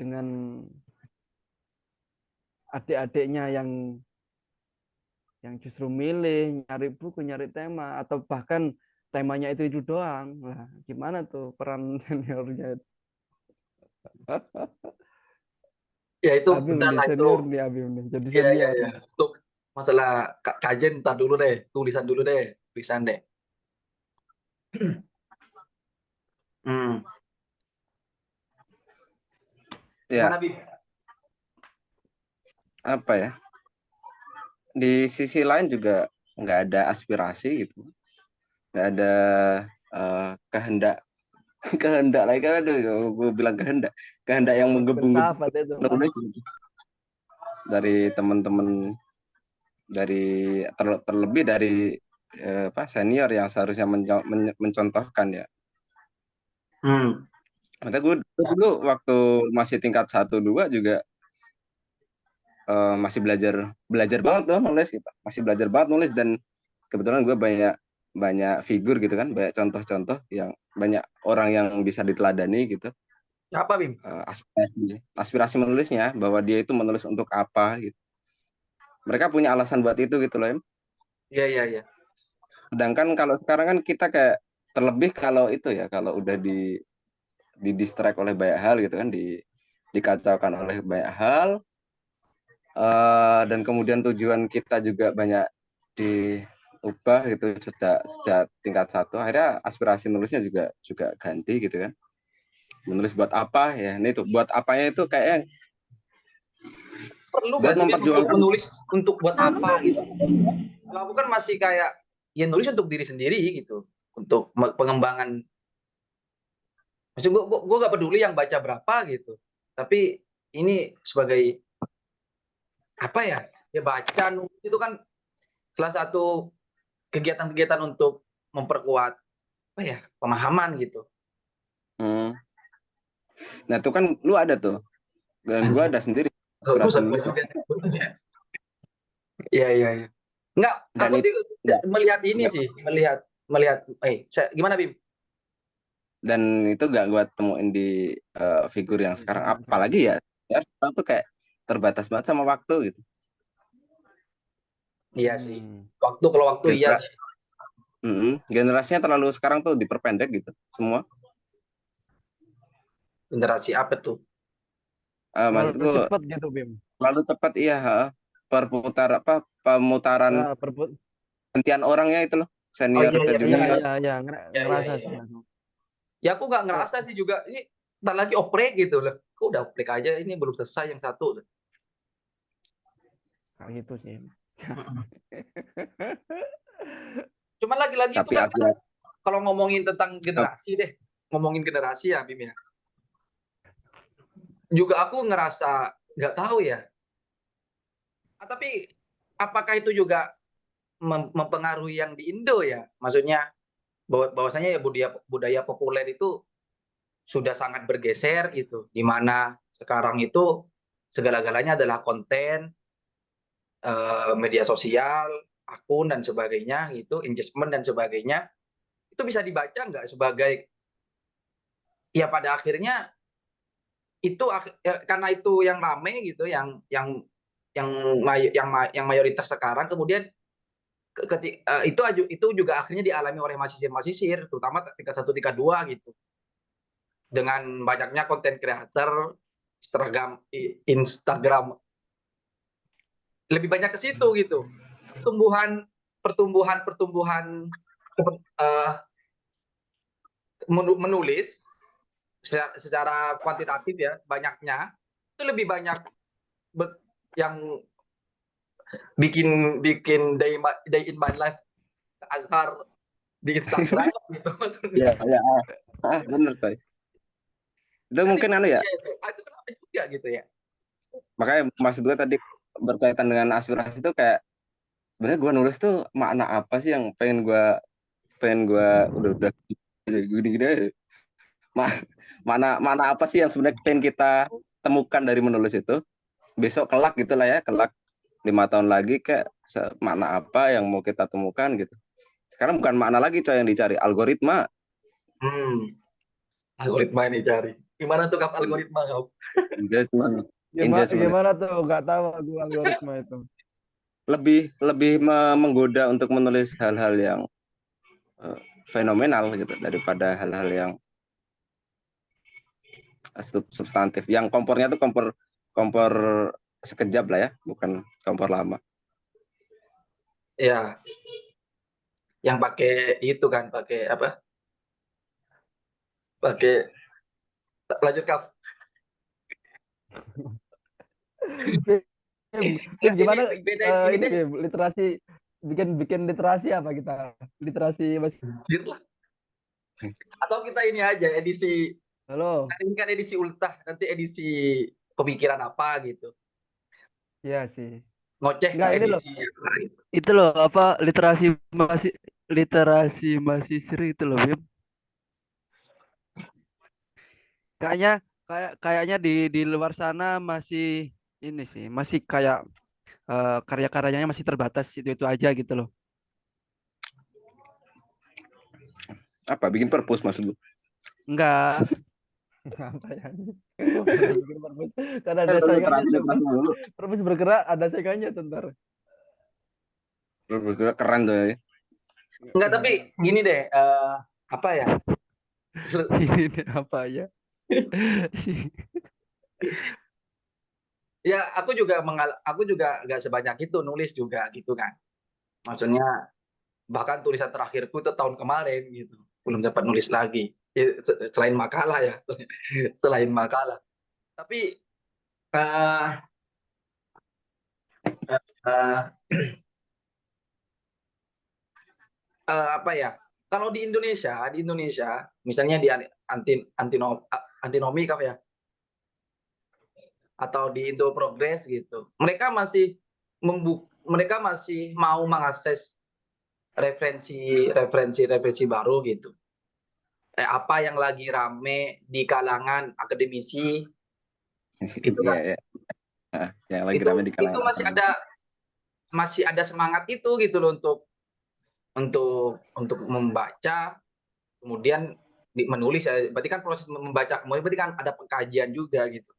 dengan adik-adiknya yang justru milih nyari buku, nyari tema, atau bahkan temanya itu doang lah, gimana tuh peran seniornya itu? Ya itu Abim bentar nih lah itu. senior nih, Abim nih jadi Iya, iya, senior iya. nih. Untuk masalah kajian ntar dulu deh, tulisan dulu deh, tulisan deh. Hmm. Ya, Gimana Bim? apa ya? Di sisi lain juga nggak ada aspirasi gitu, nggak ada kehendak kehendak lagi kan, aduh, gue bilang kehendak yang menggebu-gebu Filsafat itu. nulis gitu. Dari teman-teman, dari terlebih dari apa senior yang seharusnya mencontohkan ya. Hmm. Maka gue dulu waktu masih tingkat 1 2 juga masih belajar belajar banget tuh nulis gitu, masih belajar banget nulis, dan kebetulan gue banyak banyak figur gitu kan, banyak contoh-contoh yang banyak orang yang bisa diteladani gitu. Siapa Bim? Aspirasi menulisnya, bahwa dia itu menulis untuk apa gitu, mereka punya alasan buat itu gitu loh em. Iya, iya, iya. Sedangkan kalau sekarang kan kita kayak terlebih kalau itu ya, kalau udah di distract oleh banyak hal gitu kan, dikacaukan oleh banyak hal, dan kemudian tujuan kita juga banyak diubah gitu sejak tingkat 1, akhirnya aspirasi nulisnya juga juga ganti gitu kan. Menulis buat apa ya, ini tuh buat apanya itu kayak Perlu buat gak sih Bim untuk memperjuangkan. menulis untuk buat apa gitu? Kalau aku kan masih kayak ya nulis untuk diri sendiri gitu, untuk pengembangan. Maksud gue gak peduli yang baca berapa gitu. Tapi ini sebagai apa ya? Ya baca nulis itu kan salah satu kegiatan-kegiatan untuk memperkuat apa ya? Pemahaman gitu. Hmm. Nah itu kan lu ada tuh, dan gua Anjir, ada sendiri aspirasi bagusan gue nulisnya, juga. Iya, iya, iya. Enggak, dan aku itu tuh melihat ini nggak- sih, melihat melihat gimana Bim? nggak gua temuin di figur yang sekarang, apalagi ya ya sekarang tuh kayak terbatas banget sama waktu gitu. Iya sih. Waktu iya Genera- sih. generasinya terlalu sekarang tuh diperpendek gitu semua. Generasi apa tuh? Maksudku Terlalu cepat gitu Bim. terlalu cepat, iya, perputar apa pemutaran Nah, gantian orangnya itu loh, Oh senior iya ke iya Iya, benar. junior. iya, iya, Ya, ya, ngerasa ya. sih aku. Ya aku nggak Oh, ngerasa sih juga ini ntar lagi oprek gitu loh. Kok udah oprek aja ini belum selesai yang satu. kayak gitu sih. Cuman lagi-lagi itu Tapi kan asli kalau ngomongin tentang generasi deh, ngomongin generasi ya Bim ya. Juga aku ngerasa nggak tahu ya. Tapi apakah itu juga mempengaruhi yang di Indo ya? Maksudnya bahwasanya ya budaya budaya populer itu sudah sangat bergeser gitu, di mana sekarang itu segala-galanya adalah konten, media sosial, akun dan sebagainya gitu, engagement dan sebagainya. Itu bisa dibaca nggak sebagai ya pada akhirnya itu ya, karena itu yang rame gitu, yang yang mayoritas sekarang kemudian itu juga akhirnya dialami oleh masisir-masisir, terutama tingkat 1, tingkat 2 gitu. Dengan banyaknya konten kreator, Instagram lebih banyak ke situ gitu. Pertumbuhan menulis secara kuantitatif ya, banyaknya itu lebih banyak yang bikin bikin day in my life Azhar di Instagram gitu ya, maksudnya. ya, bener coy. Itu Kan mungkin itu anu ya, iya itu. Itu kenapa juga gitu ya. makanya maksud gue tadi berkaitan dengan aspirasi itu kayak sebenarnya gue nulis tuh makna apa sih yang pengen gue udah gini-gini. Ma- mana apa sih yang sebenarnya pengen kita temukan dari menulis itu, besok kelak gitulah ya, kelak 5 tahun lagi kayak makna apa yang mau kita temukan gitu. Sekarang bukan makna lagi coy yang dicari, algoritma. Hmm, algoritma ini cari. Gimana tuh kap algoritma kau? Engagement, Gimana, engagement gimana tuh? Nggak tahu aku algoritma itu. lebih lebih menggoda untuk menulis hal-hal yang eh, fenomenal gitu daripada hal-hal yang substantif. Yang kompornya tuh kompor kompor sekejap lah ya, bukan kompor lama. Ya, yang pakai itu kan, pakai apa? Pakai lanjut kap. Bim, Ini gimana beda ini ini deh. Bim, literasi bikin bikin literasi apa kita? Literasi mas. Anjir lah. Atau kita ini aja edisi, Halo. ini kan edisi ultah, nanti edisi pemikiran apa gitu. Iya sih. Ngoceh ke Enggak ini loh. edisi apa gitu. Itu loh apa literasi masih seri itu loh, Bim. Kayaknya kayaknya di luar sana masih ini sih, masih kayak karya-karyanya masih terbatas itu aja gitu loh. Apa bikin purpose maksud lu? Enggak. Apa ya? Orang bikin perpus. Karena ada saingannya Literasi tuh. literasi dulu. Perpus bergerak ada saingannya tuh ntar. Keren tuh ya. Enggak, tapi gini deh, apa ya? Ini apa ya? Ya aku juga nggak sebanyak itu nulis juga gitu kan. Maksudnya bahkan tulisan terakhirku itu tahun kemarin gitu. Belum sempat nulis lagi. Ya, selain makalah ya, selain makalah. Tapi eh eh, apa ya? Kalau di Indonesia, misalnya di antinomi kah ya, atau di Indo Progress gitu, mereka masih mau mengakses referensi baru gitu. Apa yang lagi rame di kalangan akademisi gitu Iya kan. ya. Yang lagi Itu rame di itu kalangan akademisi. masih ada semangat itu gitu loh untuk membaca kemudian menulis ya. Berarti kan proses membaca kemudian berarti kan ada pengkajian juga gitu.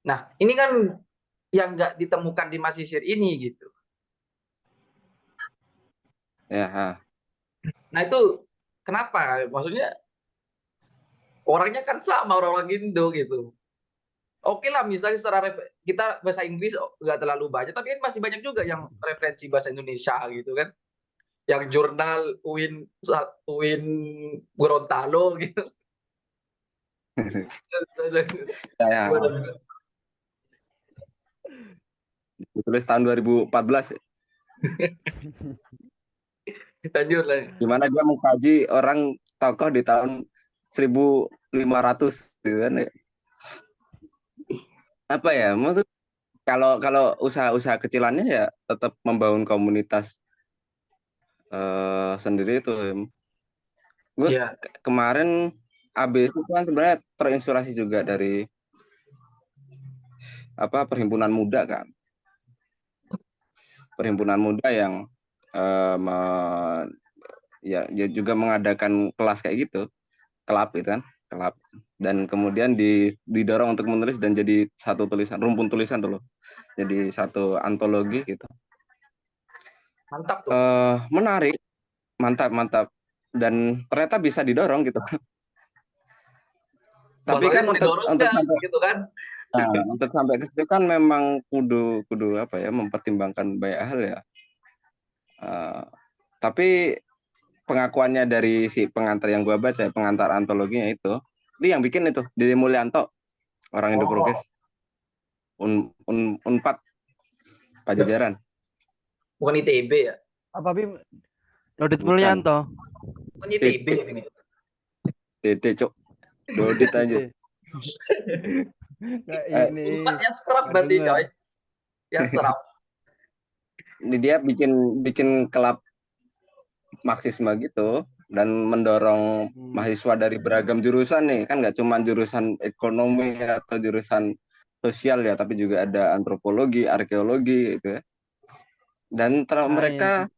Nah, ini kan yang nggak ditemukan di Masisir ini gitu. Ya, Nah, itu kenapa? Maksudnya orangnya kan sama orang-orang Indo gitu. Oke lah, misalnya kita bahasa Inggris nggak terlalu banyak, tapi kan masih banyak juga yang referensi bahasa Indonesia gitu kan. yang jurnal UIN Gorontalo gitu. Ya, ditulis tahun 2014 ya. Lanjut lah. Gimana dia mengkaji orang tokoh di tahun 1500 gitu kan ya. Apa ya? Menurut kalau kalau usaha-usaha kecilannya ya tetap membangun komunitas sendiri itu. Gue Iya. kemarin ABC itu kan sebenarnya terinspirasi juga dari apa perhimpunan muda kan. Perhimpunan muda yang ya dia juga mengadakan kelas kayak gitu, kelab gitu kan, kelab. Dan kemudian didorong untuk menulis dan jadi satu tulisan, rumpun tulisan tuh loh. Jadi satu antologi gitu. Mantap tuh. Menarik, mantap. Dan ternyata bisa didorong gitu. Tapi Masalahnya kan mau untuk didorong untuk nggak sampai gitu kan? untuk sampai ke situ kan memang kudu apa ya mempertimbangkan banyak hal ya. Tapi pengakuannya dari si pengantar yang gua baca, pengantar antologinya itu yang bikin itu Dede Mulyanto, orang Indo Oh, Progres, Unpad Pajajaran. bukan ITB ya? Apa Bim? Dodit Bukan. Mulyanto. Bukan ITB ya ini. Dede cok, Dodit aja. Nah, ini Ustadznya serap nggak berarti dengar. coy. Yang serap. Dia bikin kelab Marxisme gitu dan mendorong mahasiswa dari beragam jurusan nih, kan nggak cuma jurusan ekonomi atau jurusan sosial ya, tapi juga ada antropologi, arkeologi gitu ya. Dan Nah, mereka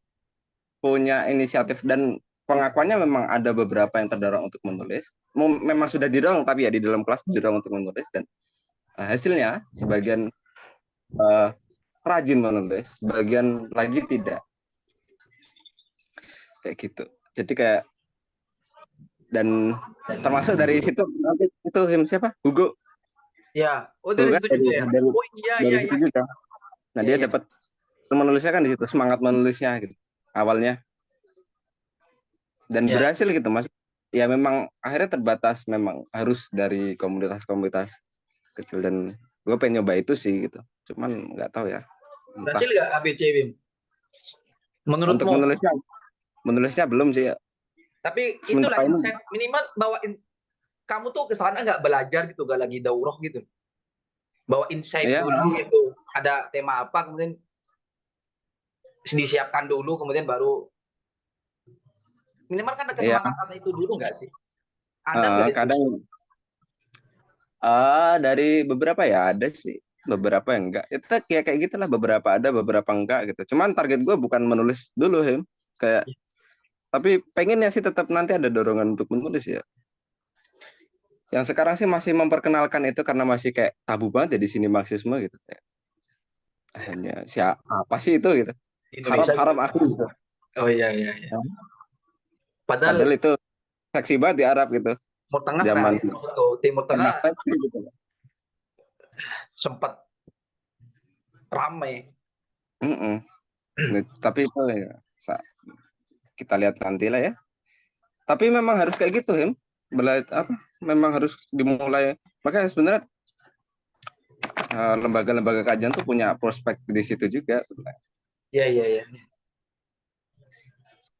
punya inisiatif dan pengakuannya memang ada beberapa yang terdorong untuk menulis. Memang sudah didorong tapi ya di dalam kelas didorong untuk menulis dan hasilnya sebagian rajin menulis, sebagian lagi tidak. Kayak gitu. Jadi kayak dan termasuk dari situ nanti itu siapa? Hugo. Ya. Oh, Hugo dari kan situ juga ya. Oh iya dari iya situ iya. juga. Nah, Iya dia iya. dapat menulisnya kan di situ, semangat menulisnya gitu. Awalnya dan Iya. berhasil gitu Mas. Ya memang akhirnya terbatas, memang harus dari komunitas-komunitas kecil dan gue pengen nyoba itu sih gitu. Cuman nggak tahu ya. Entah. Berhasil nggak ABC Bim? Untuk Menurutmu? menulisnya belum sih ya. Tapi itulah Sementara ini insight minimal bawain kamu tuh ke sana nggak belajar gitu, nggak lagi daurah gitu. Bawa insight ya dulu gitu. Ada tema apa kemudian disiapkan dulu kemudian baru minimal kan ada ya kesemangatan itu dulu nggak sih? Ada nggak itu? kadang dari beberapa ya ada sih, beberapa yang enggak. Itu kayak gitulah, beberapa ada, beberapa enggak gitu. Cuman target gue bukan menulis dulu, Him. Kayak tapi pengennya sih tetap nanti ada dorongan untuk menulis ya. Yang sekarang sih masih memperkenalkan itu karena masih kayak tabu banget ya di sini Marxisme gitu. Kayak, hanya siapa sih itu gitu. Di Indonesia Haram-haram juga. aku gitu. Oh iya iya iya. Padahal Padahal itu seksi banget di Arab gitu. Timur Tengah nah Zaman itu Timur Tengah kenapa sih gitu. sempat ramai. Tapi itu ya kita lihat nanti lah ya. Tapi memang harus kayak gitu, Him. Apa? Memang harus dimulai. Makanya sebenarnya lembaga-lembaga kajian tuh punya prospek di situ juga sebenarnya. Iya iya iya.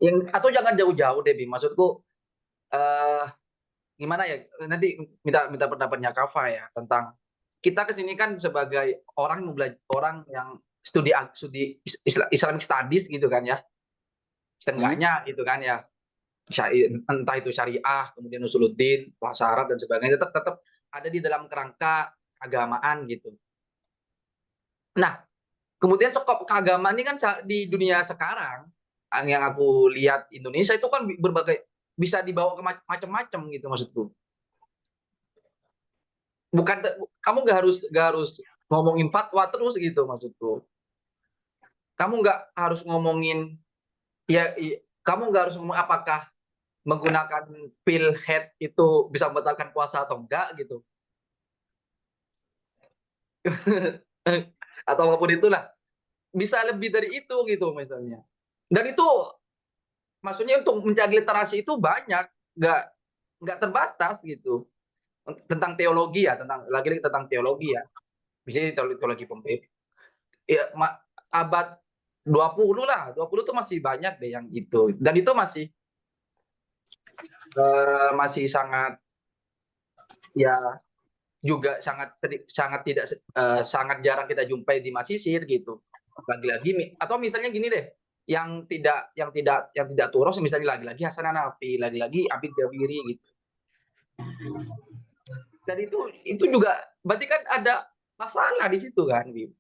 Yang atau jangan jauh-jauh deh, Bim. Maksudku gimana ya? Nanti minta pendapatnya Kava ya tentang kita kesini kan sebagai orang yang studi Islamic Studies gitu kan ya. Setengahnya gitu kan ya. Entah itu syariah, kemudian usuluddin, syarat dan sebagainya tetap ada di dalam kerangka keagamaan gitu. Nah, kemudian skop keagamaan ini kan di dunia sekarang yang aku lihat Indonesia itu kan berbagai bisa dibawa ke macam-macam gitu maksudku. Bukan kamu nggak harus ngomongin fatwa terus gitu maksudku. Kamu nggak harus ngomongin ya kamu nggak harus ngomong apakah menggunakan pil head itu bisa membatalkan puasa atau enggak gitu. Atau apapun itulah bisa lebih dari itu gitu misalnya. Dan itu maksudnya untuk menjaga literasi itu banyak, nggak terbatas gitu. Tentang teologi ya, lagi-lagi tentang teologi ya. Misalnya teologi Pompei. Ya, abad 20 lah, 20 tuh masih banyak deh yang itu. Dan itu masih sangat ya juga sangat jarang kita jumpai di Masisir gitu. Lagi-lagi atau misalnya gini deh, yang tidak Turos misalnya lagi-lagi Hasan Hanafi, lagi-lagi Abid Jabiri gitu. Dan itu juga berarti kan ada masalah di situ kan, Bim.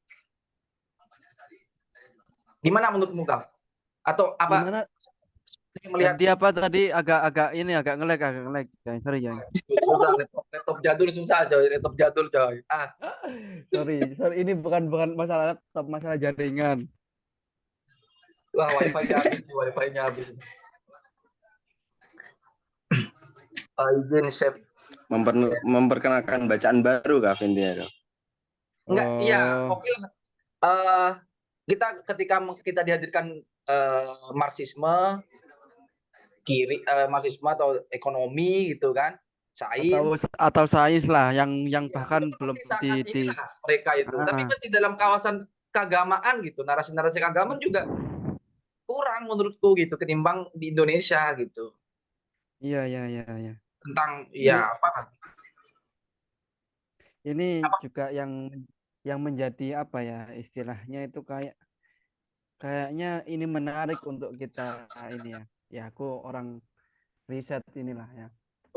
Gimana menurutmu, Kak? Atau apa Gimana melihat tadi apa tadi agak ngelag Jay. Sorry Jay. susah, laptop jadul susah coy, laptop jadul coy. Sorry ini bukan masalah laptop, masalah jaringan. Wah, wifi-nya habis nih, wifi-nya habis. Izin save. Memperkenalkan bacaan baru Kak intinya Kak. Enggak, iya, Oh, oke lah. Ketika kita dihadirkan marxisme marxisme atau ekonomi gitu kan, sains, atau sains lah yang ya, bahkan itu belum masih sangat inilah mereka itu. Tapi ah, masih dalam kawasan keagamaan gitu, narasi-narasi keagamaan juga kurang menurutku gitu ketimbang di Indonesia gitu. iya. Tentang Ini ya apa? ini juga yang menjadi apa ya istilahnya itu kayaknya ini menarik untuk kita ini ya. Ya aku orang riset inilah ya.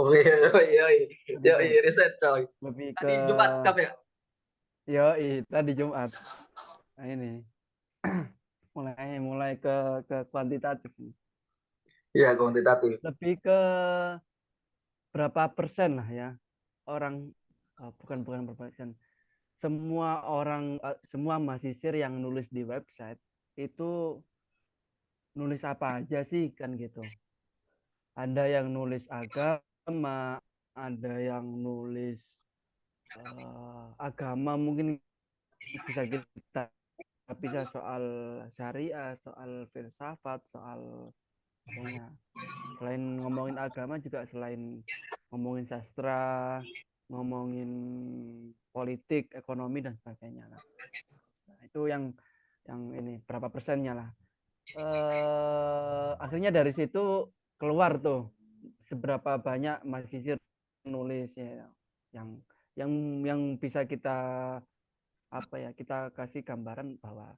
Oh iya iya iya Riset iya riset coy. lebih ke Tadi Jumat kafe ya? tadi Jumat. Nah, ini mulai ke kuantitatif. Iya kuantitatif. Lebih ke berapa persen lah ya orang bukan berapa persen. Semua orang semua mahasiswa yang nulis di website itu nulis apa aja sih kan gitu. Ada yang nulis agama, ada yang nulis agama mungkin bisa kita bisa soal syariah, soal filsafat, soal pokoknya selain ngomongin agama juga selain ngomongin sastra, ngomongin politik, ekonomi dan sebagainya lah. Nah, itu yang ini berapa persennya lah. Akhirnya dari situ keluar tuh seberapa banyak mahasiswa nulis ya yang yang bisa kita apa ya kita kasih gambaran bahwa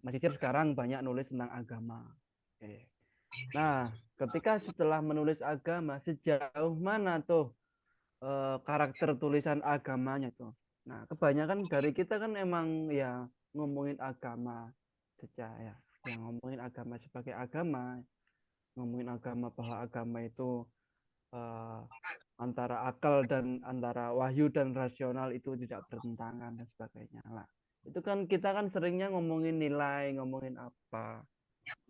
mahasiswa sekarang banyak nulis tentang agama. Oke. Nah, ketika setelah menulis agama, sejauh mana tuh karakter tulisan agamanya tuh? Nah, kebanyakan dari kita kan emang ya ngomongin agama saja ya, yang ngomongin agama sebagai agama, ngomongin agama bahwa agama itu eh, antara akal dan antara wahyu dan rasional itu tidak bertentangan dan sebagainya lah. Itu kan kita kan seringnya ngomongin nilai, ngomongin apa.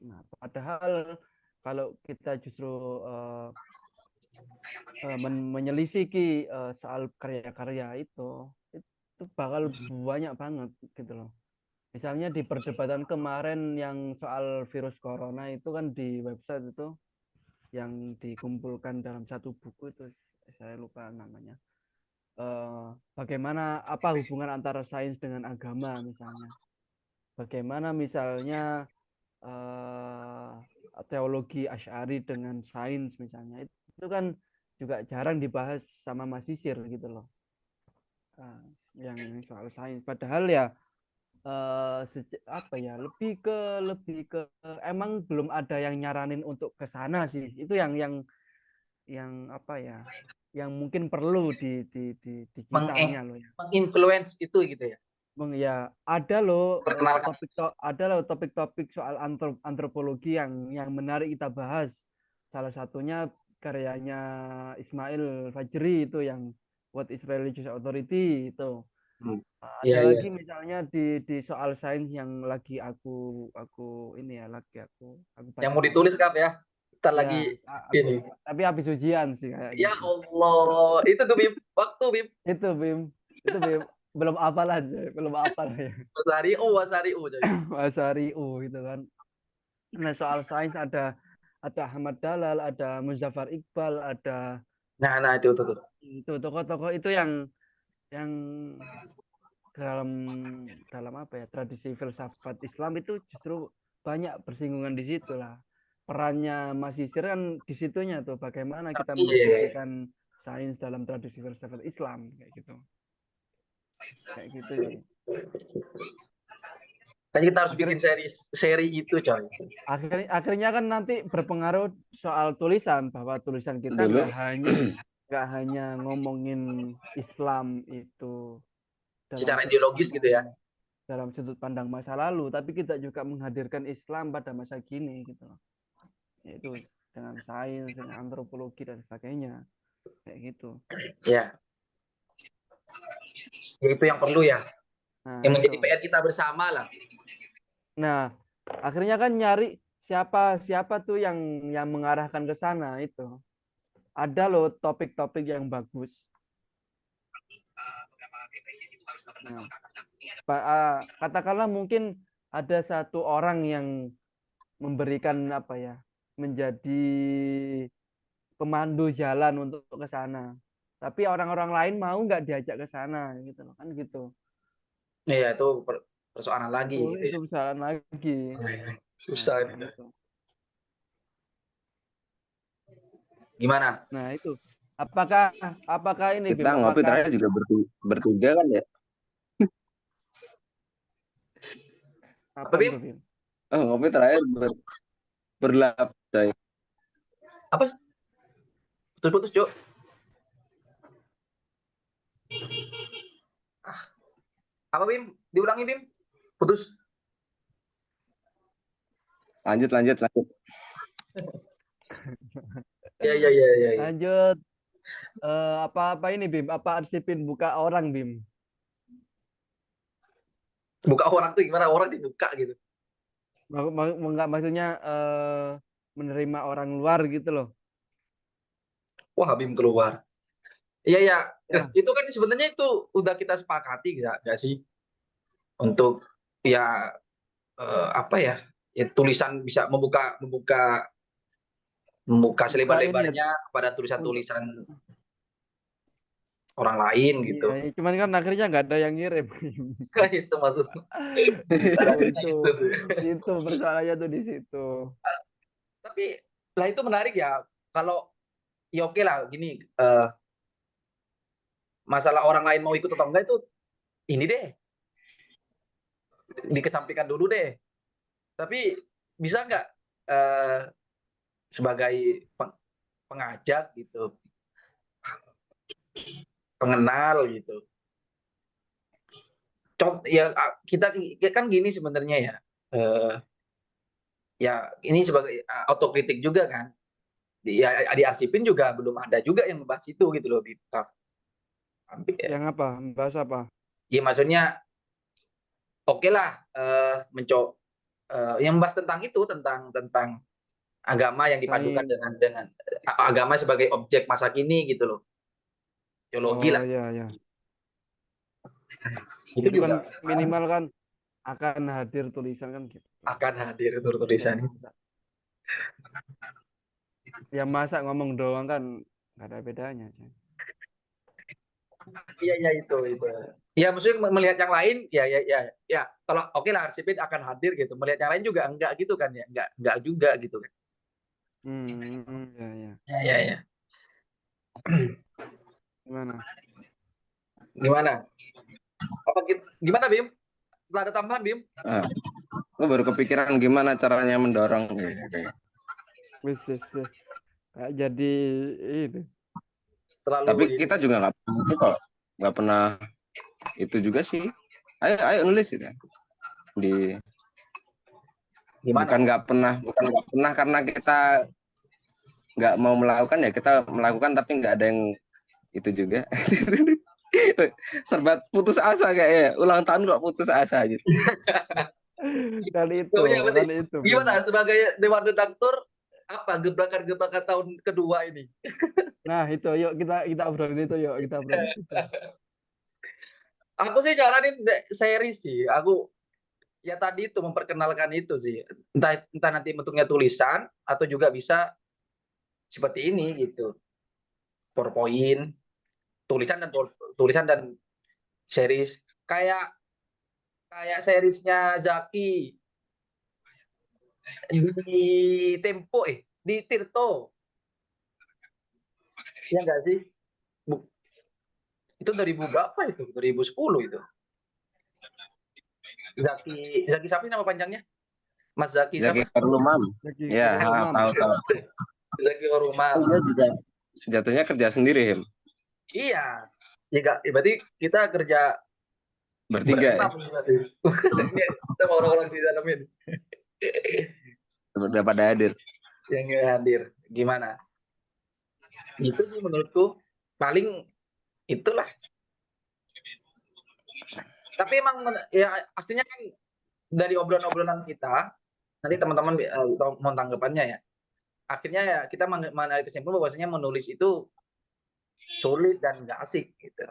Nah, padahal kalau kita justru menyelisiki soal karya-karya itu bakal banyak banget gitu loh. Misalnya di perdebatan kemarin yang soal virus corona itu kan di website itu yang dikumpulkan dalam satu buku itu saya lupa namanya. Bagaimana apa hubungan antara sains dengan agama misalnya? Bagaimana misalnya teologi Asy'ari dengan sains misalnya itu kan juga jarang dibahas sama Masisir gitu loh. Yang soal sains padahal ya apa ya lebih ke emang belum ada yang nyaranin untuk ke sana sih itu yang apa ya yang mungkin perlu di kitanya loh ya Menginfluence itu gitu ya. Ya ada loh Perkenalkan. topik-topik soal antropologi yang menarik kita bahas. Salah satunya karyanya Ismail Fajri itu yang What is Religious Authority itu. Iya Ada iya. lagi misalnya di soal sains yang lagi aku ini ya lagi aku Yang mau baca-baca. ditulis Kap ya. Kita Ya lagi aku ini. tapi habis ujian sih kayaknya Ya sih. Allah, itu tuh Bim, waktu Bim. Itu Bim, itu Bim belum apal aja, belum apal ya. Wasari U, Wasari U jadi. Mas Riu gitu kan. Nah, soal sains ada Ahmad Dalal, ada Muzaffar Iqbal, ada Nah itu tuh. itu tokoh-tokoh itu yang dalam dalam apa ya, tradisi filsafat Islam itu justru banyak bersinggungan di situ lah. Perannya Mas Isir kan di situnya tuh, bagaimana kita Iya. mendiskusikan sains dalam tradisi filsafat Islam kayak gitu. Kayak gitu sih. Kan kita harus bikin Akhirnya, seri itu coy. akhirnya kan nanti berpengaruh soal tulisan, bahwa tulisan kita Dulu nggak hanya ngomongin Islam itu dalam Secara sudut ideologis gitu ya. pandang masa lalu, tapi kita juga menghadirkan Islam pada masa kini gitu loh. Yaitu dengan sains, dengan antropologi dan sebagainya. Kayak gitu. Ya, ya itu yang perlu ya. Nah, Yang menjadi itu. PR kita bersama lah. Nah, akhirnya kan nyari siapa tuh yang mengarahkan ke sana itu. Ada loh topik-topik yang bagus. Nah, katakanlah mungkin ada satu orang yang memberikan apa ya, menjadi pemandu jalan untuk ke sana. Tapi orang-orang lain mau nggak diajak ke sana gitu loh, kan gitu. Iya itu persoalan lagi gitu Itu ya. persoalan lagi. Nah, Susah kayak gitu. gitu. Gimana? Nah, itu. Apakah ini kita Bim? ngopi Apakah terakhir juga bertiga kan ya. Apa apa Bim? tuh Bim? Oh, ngopi terakhir berlap coy. Apa? Putus-putus, Cuk. Apa Bim? Diulangi Bim. Putus. Lanjut. Iya. Lanjut. Apa ini Bim? Apa arsipin buka orang Bim? Buka orang tuh gimana? Orang dibuka gitu. Enggak, maksudnya menerima orang luar gitu loh. Wah, Bim keluar. Iya ya. Ya, Itu kan sebenarnya itu udah kita sepakati nggak sih? Untuk ya apa ya? Ya, tulisan bisa membuka buka ini ya. selebar-lebarnya kepada tulisan-tulisan orang lain Iya, gitu. cuman kan akhirnya nggak ada yang ngirim. Itu maksudnya. itu itu Itu sih. itu persoalannya tuh di situ. Tapi lah itu menarik ya. Kalau ya oke lah gini masalah orang lain mau ikut atau enggak itu ini deh dikesampingkan dulu deh. Tapi bisa nggak eh, sebagai pengajak gitu, pengenal gitu. Contoh ya kita kan gini sebenarnya ya. eh, Ya ini sebagai autokritik juga kan. Di Arsipin juga belum ada juga yang membahas itu gitu loh. Yang apa? Bahas apa? Ya maksudnya oke lah yang membahas tentang itu tentang agama yang dipadukan Sains. dengan agama sebagai objek masa kini gitu loh. Teologi Oh lah. ya ya. Itu Itu kan juga minimal kan akan hadir tulisan kan gitu. akan hadir tulisan. Ya masa ngomong doang kan nggak ada bedanya. Iya itu. Ya maksudnya melihat yang lain ya kalau oke lah Arsipin akan hadir gitu. Melihat yang lain juga enggak gitu kan ya. Enggak juga gitu kan. Ya ya. Ya. Gimana? Gimana? Gimana Bim? Telah ada tambahan Bim? Ah, gue baru kepikiran gimana caranya mendorong. Wis. Kayak jadi ini. Terlalu Tapi ini. kita juga nggak pernah itu juga sih. Ayo nulis gitu ya. Gimana? Bukan nggak pernah karena kita nggak mau melakukan ya, kita melakukan tapi nggak ada yang itu juga. Serbat putus asa kayaknya. Ulang tahun kok putus asa gitu. Oh, iya, berarti Kan itu Bim. gimana sebagai dewan redaktur apa gebrakan-gebrakan tahun kedua ini? Nah, itu yuk kita obrolin itu yuk, kita obrolin itu. Aku sih nyaranin seri sih. Aku Ya tadi itu memperkenalkan itu sih. Entah nanti bentuknya tulisan atau juga bisa seperti ini gitu. PowerPoint, tulisan dan series kayak kayak seriesnya Zaki di Tempo di Tirto. Ya enggak sih? Itu 2000 berapa itu? 2010 itu. Zaki siapa nama panjangnya? Mas Zaki Zaki siapa? Karluman. Lagi Ya, Kurumam. tahu. Zaki Horumal. Dia juga jatuhnya kerja sendiri, Him. Iya. Ya, berarti kita kerja Bertiga ya. berenam berarti. Sama orang-orang di dalam ini. Dapat hadir. Yang hadir. Gimana? Itu sih menurutku paling itulah. Tapi emang ya akhirnya kan dari obrolan-obrolan kita, nanti teman-teman mau tanggapannya ya. Akhirnya ya kita menarik kesimpulan bahwasanya menulis itu sulit dan nggak asik gitu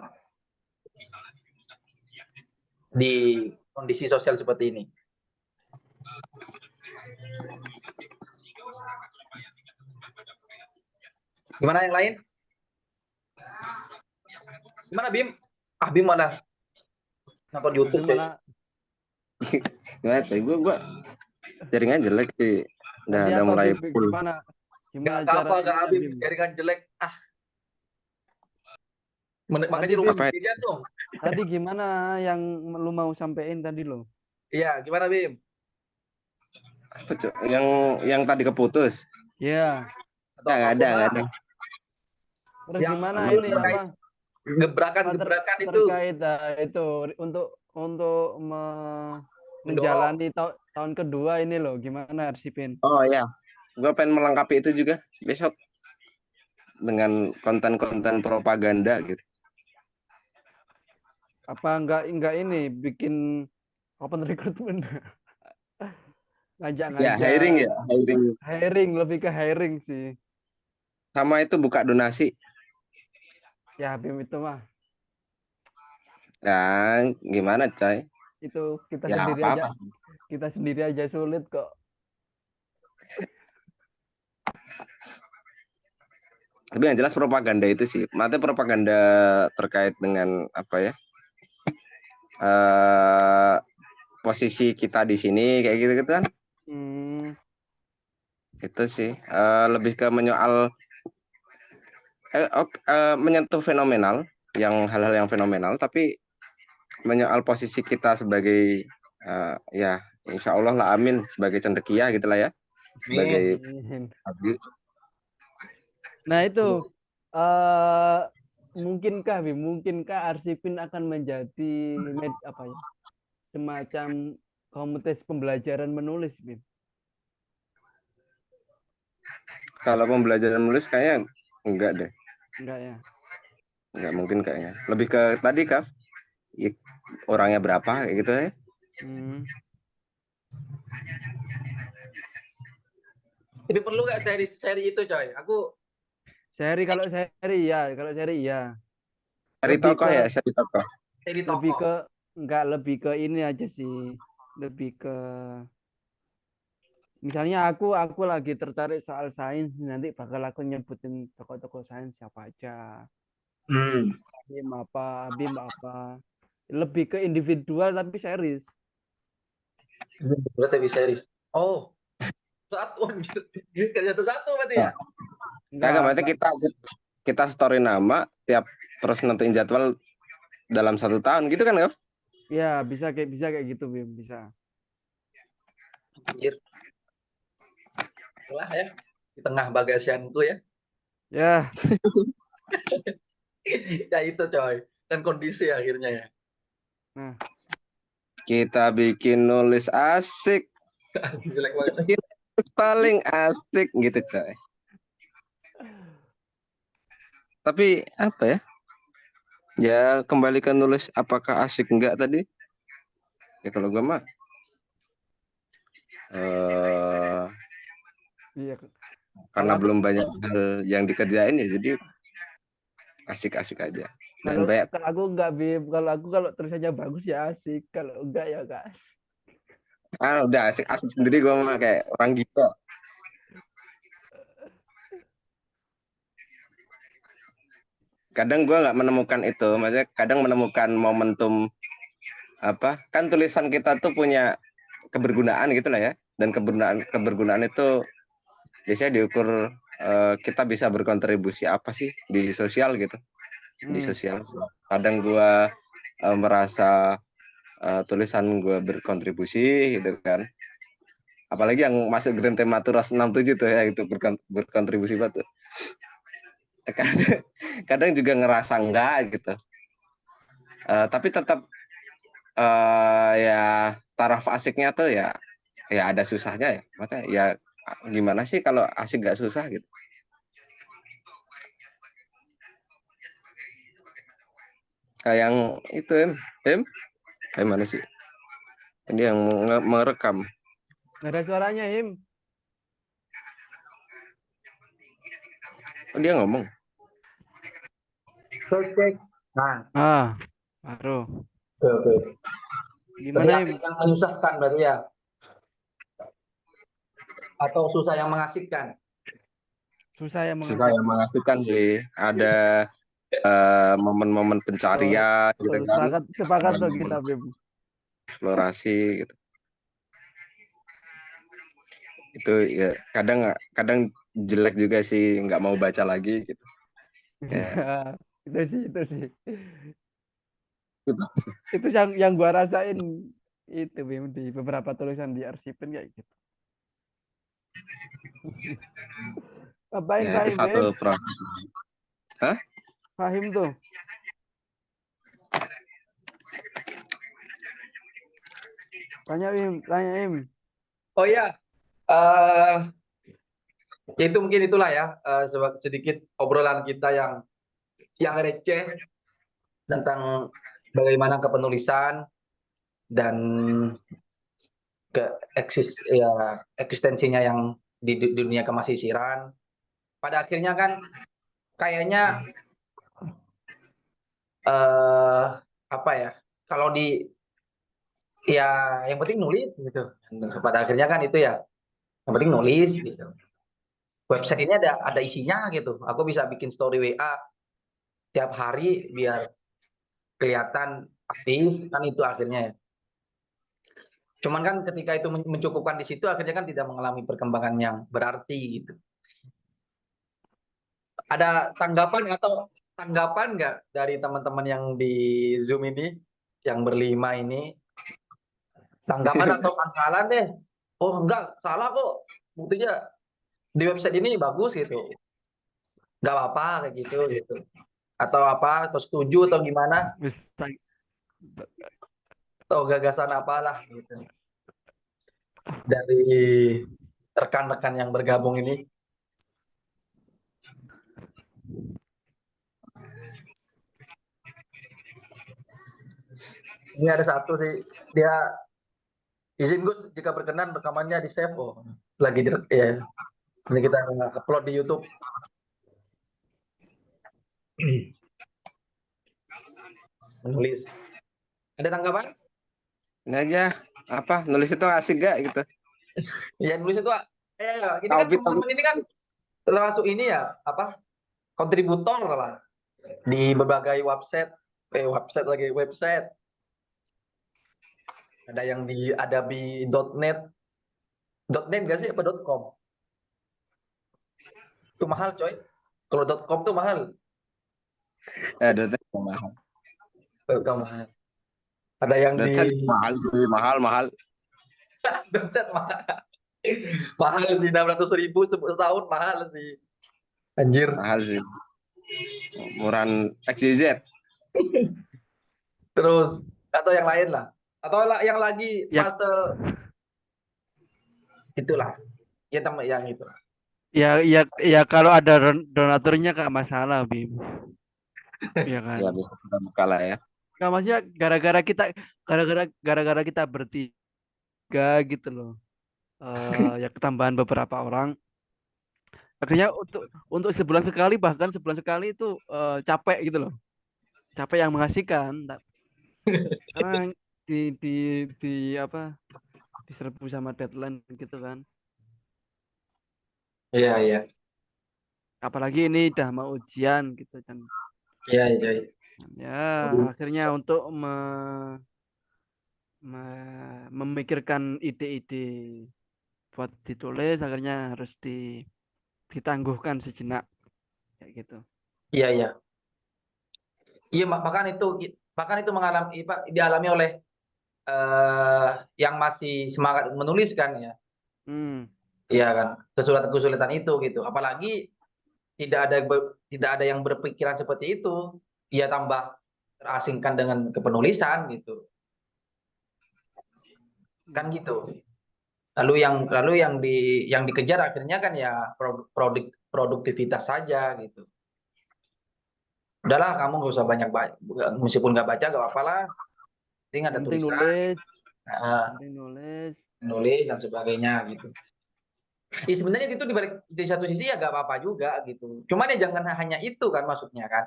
di kondisi sosial seperti ini. Gimana yang lain? Gimana Bim? Bim mana? Nonton YouTube deh. Malah Gimana coy, gua jaringan jelek sih. tadi Udah apa, mulai Bim? full. Gak Gimana apa gak caranya, Bim, Bim? jaringan jelek. Makanya Tadi, rumah Bim, sendirian dong. tadi gimana yang lu mau sampein tadi lo? Iya, gimana Bim? Apa, Cok? Yang tadi keputus. Ya, Atau Nggak apapun ada. lah. terus Yang gimana Aman. ini apa? gebrakan-gebrakan itu. Terkait itu untuk menjalani tahun kedua ini loh, gimana Arsipin? Oh ya, gua pengen melengkapi itu juga besok dengan konten-konten propaganda gitu. Apa enggak ini bikin open recruitment? Ya, Ngajak-ngajak hiring. hiring, lebih ke hiring sih. Sama itu buka donasi. Ya, Bim itu mah. Nah, gimana, coy? Itu Ya apa-apa. kita sendiri aja sulit kok. Tapi yang jelas propaganda itu sih. Mati propaganda terkait dengan apa ya? Posisi kita di sini kayak gitu kan. Itu sih lebih ke menyoal menyentuh fenomenal, hal-hal yang fenomenal, tapi menyoal posisi kita sebagai ya insya Allah lah amin sebagai cendekia gitulah ya, sebagai Amin. abdi. Nah itu mungkinkah Arsipin akan menjadi apa ya, semacam komunitas pembelajaran menulis, Bim? Kalau pembelajaran menulis kayaknya enggak deh, Enggak ya? enggak mungkin kayaknya. Lebih ke tadi Kaf, orangnya berapa kayak gitu ya. Tapi perlu nggak seri itu coy? Kalau seri ya. Seri Lebih tokoh ke ya, seri tokoh. Seri lebih tokoh. lebih ke ini aja sih. Lebih ke misalnya aku lagi tertarik soal sains, nanti bakal aku nyebutin tokoh-tokoh sains siapa aja. Bim apa. Lebih ke individual tapi series. Berarti series. Oh, satu berarti ya? Enggak, berarti kita story nama tiap terus nentuin jadwal dalam 1 tahun gitu kan, Kaf? Ya, bisa kayak gitu, Bim, bisa. Anjir. Itulah ya, di tengah bagasianku ya. Ya. Ya itu coy, dan kondisi akhirnya ya. Nah, Kita bikin nulis asik. Jelek banget. Paling asik gitu, coy. Tapi apa ya? Ya kembali ke nulis apakah asik enggak tadi? Ya kalau gue mah iya. karena belum banyak hal yang dikerjain ya jadi asik-asik aja. Dan banyak. Kalau aku enggak, Bim. Kalau tulisannya bagus ya asik. Kalau enggak ya enggak asik. Udah asik-asik sendiri gue mah kayak orang gila. Kadang gue nggak menemukan itu, maksudnya kadang menemukan momentum apa? Kan tulisan kita tuh punya kebergunaan gitu lah ya. Dan kebergunaan itu biasanya diukur kita bisa berkontribusi apa sih di sosial gitu. Di sosial. Kadang gue merasa tulisan gue berkontribusi gitu kan. Apalagi yang masuk Grand Tematuras 67 tuh ya, itu berkontribusi banget. Kadang juga ngerasa enggak gitu. Tapi tetap ya taraf asiknya tuh ya ada susahnya ya. Makanya ya gimana sih kalau asik gak susah gitu. Kayak yang itu kayak mana sih? Ini yang merekam. Nggak ada suaranya, Im. Dia ngomong. Cek. Nah, Baru. oke. Gimana, Im? Berarti asik yang menyusahkan berarti ya? Atau susah yang mengasihkan? Susah ya Susah yang mengasihkan sih. Ada momen-momen pencarian gitu kan. Sepakat tuh kita, Bim. Eksplorasi gitu. Itu ya kadang jelek juga sih, nggak mau baca lagi gitu. Ya. Itu sih. Itu yang gua rasain itu, Bim, di beberapa tulisan di arsipin kayak gitu. Ngapain Ya, itu Fahim, satu Bim? proses. Hah? Fahim tuh. Tanya, Im. Oh iya, itu mungkin itulah ya sedikit obrolan kita yang receh tentang bagaimana kepenulisan dan eksistensinya yang di dunia kemasisiran. Pada akhirnya kan kayaknya apa ya? Kalau ya yang penting nulis gitu. Pada akhirnya kan itu ya yang penting nulis gitu. Website ini ada isinya gitu. Aku bisa bikin story WA tiap hari biar kelihatan aktif kan itu akhirnya ya. Cuman kan ketika itu mencukupkan di situ akhirnya kan tidak mengalami perkembangan yang berarti gitu. Ada tanggapan nggak dari teman-teman yang di Zoom ini yang berlima ini? Tanggapan atau masalah deh? Oh enggak, salah kok. Buktinya di website ini bagus gitu. Nggak apa-apa kayak gitu. Atau apa, atau setuju atau gimana? Bisa. Atau gagasan apalah gitu. Dari rekan-rekan yang bergabung ini. Ini ada satu sih, dia izin Gus jika berkenan rekamannya di save. Oh, lagi ya. Ini kita upload di YouTube. Menulis. Ada tanggapan? Ini aja apa nulis itu asik gak gitu. Ya nulis itu ini kan teman-teman ini kan termasuk ini ya apa kontributor lah di berbagai website. Ada yang di Adobe.net gak sih apa .com? Itu mahal coy. Kalau .com tuh mahal. Data mahal. Mahal. Ada yang Data di mahal. doset mahal sih 600.000 setahun mahal sih. Anjir. Mahal sih. Murahan XYZ. Terus atau yang lain lah. Atau yang lagi fase itulah. Ya teman yang itulah. Ya kalau ada donaturnya nggak masalah, Bim. Iya kan. Ya bisa kita buka lah ya. Nggak, maksudnya gara-gara kita bertiga gitu loh. Ya ketambahan beberapa orang. Akhirnya untuk sebulan sekali itu capek gitu loh. Capek yang mengasihkan. Karena di diserbu sama deadline gitu kan. Iya, iya. Apalagi ini udah mau ujian gitu kan. Iya, iya. Ya, akhirnya untuk memikirkan ide-ide buat ditulis akhirnya harus ditangguhkan sejenak kayak gitu. Iya, iya. Iya, bahkan itu dialami oleh yang masih semangat menulis kan ya. Hmm, Iya kan, kesulitan-kesulitan itu gitu. Apalagi tidak ada yang berpikiran seperti itu. Ia tambah terasingkan dengan kepenulisan gitu. Kan gitu. Lalu yang dikejar akhirnya kan ya produktivitas saja gitu. Udahlah, kamu nggak usah banyak baca, meskipun nggak baca gak apa-apa lah. Penting ada yang penting tulisan, nulis, eh, yang penting nulis. nulis dan sebagainya gitu. Ya, sebenarnya itu di satu sisi ya gak apa-apa juga gitu. Cuman ya jangan hanya itu kan maksudnya kan.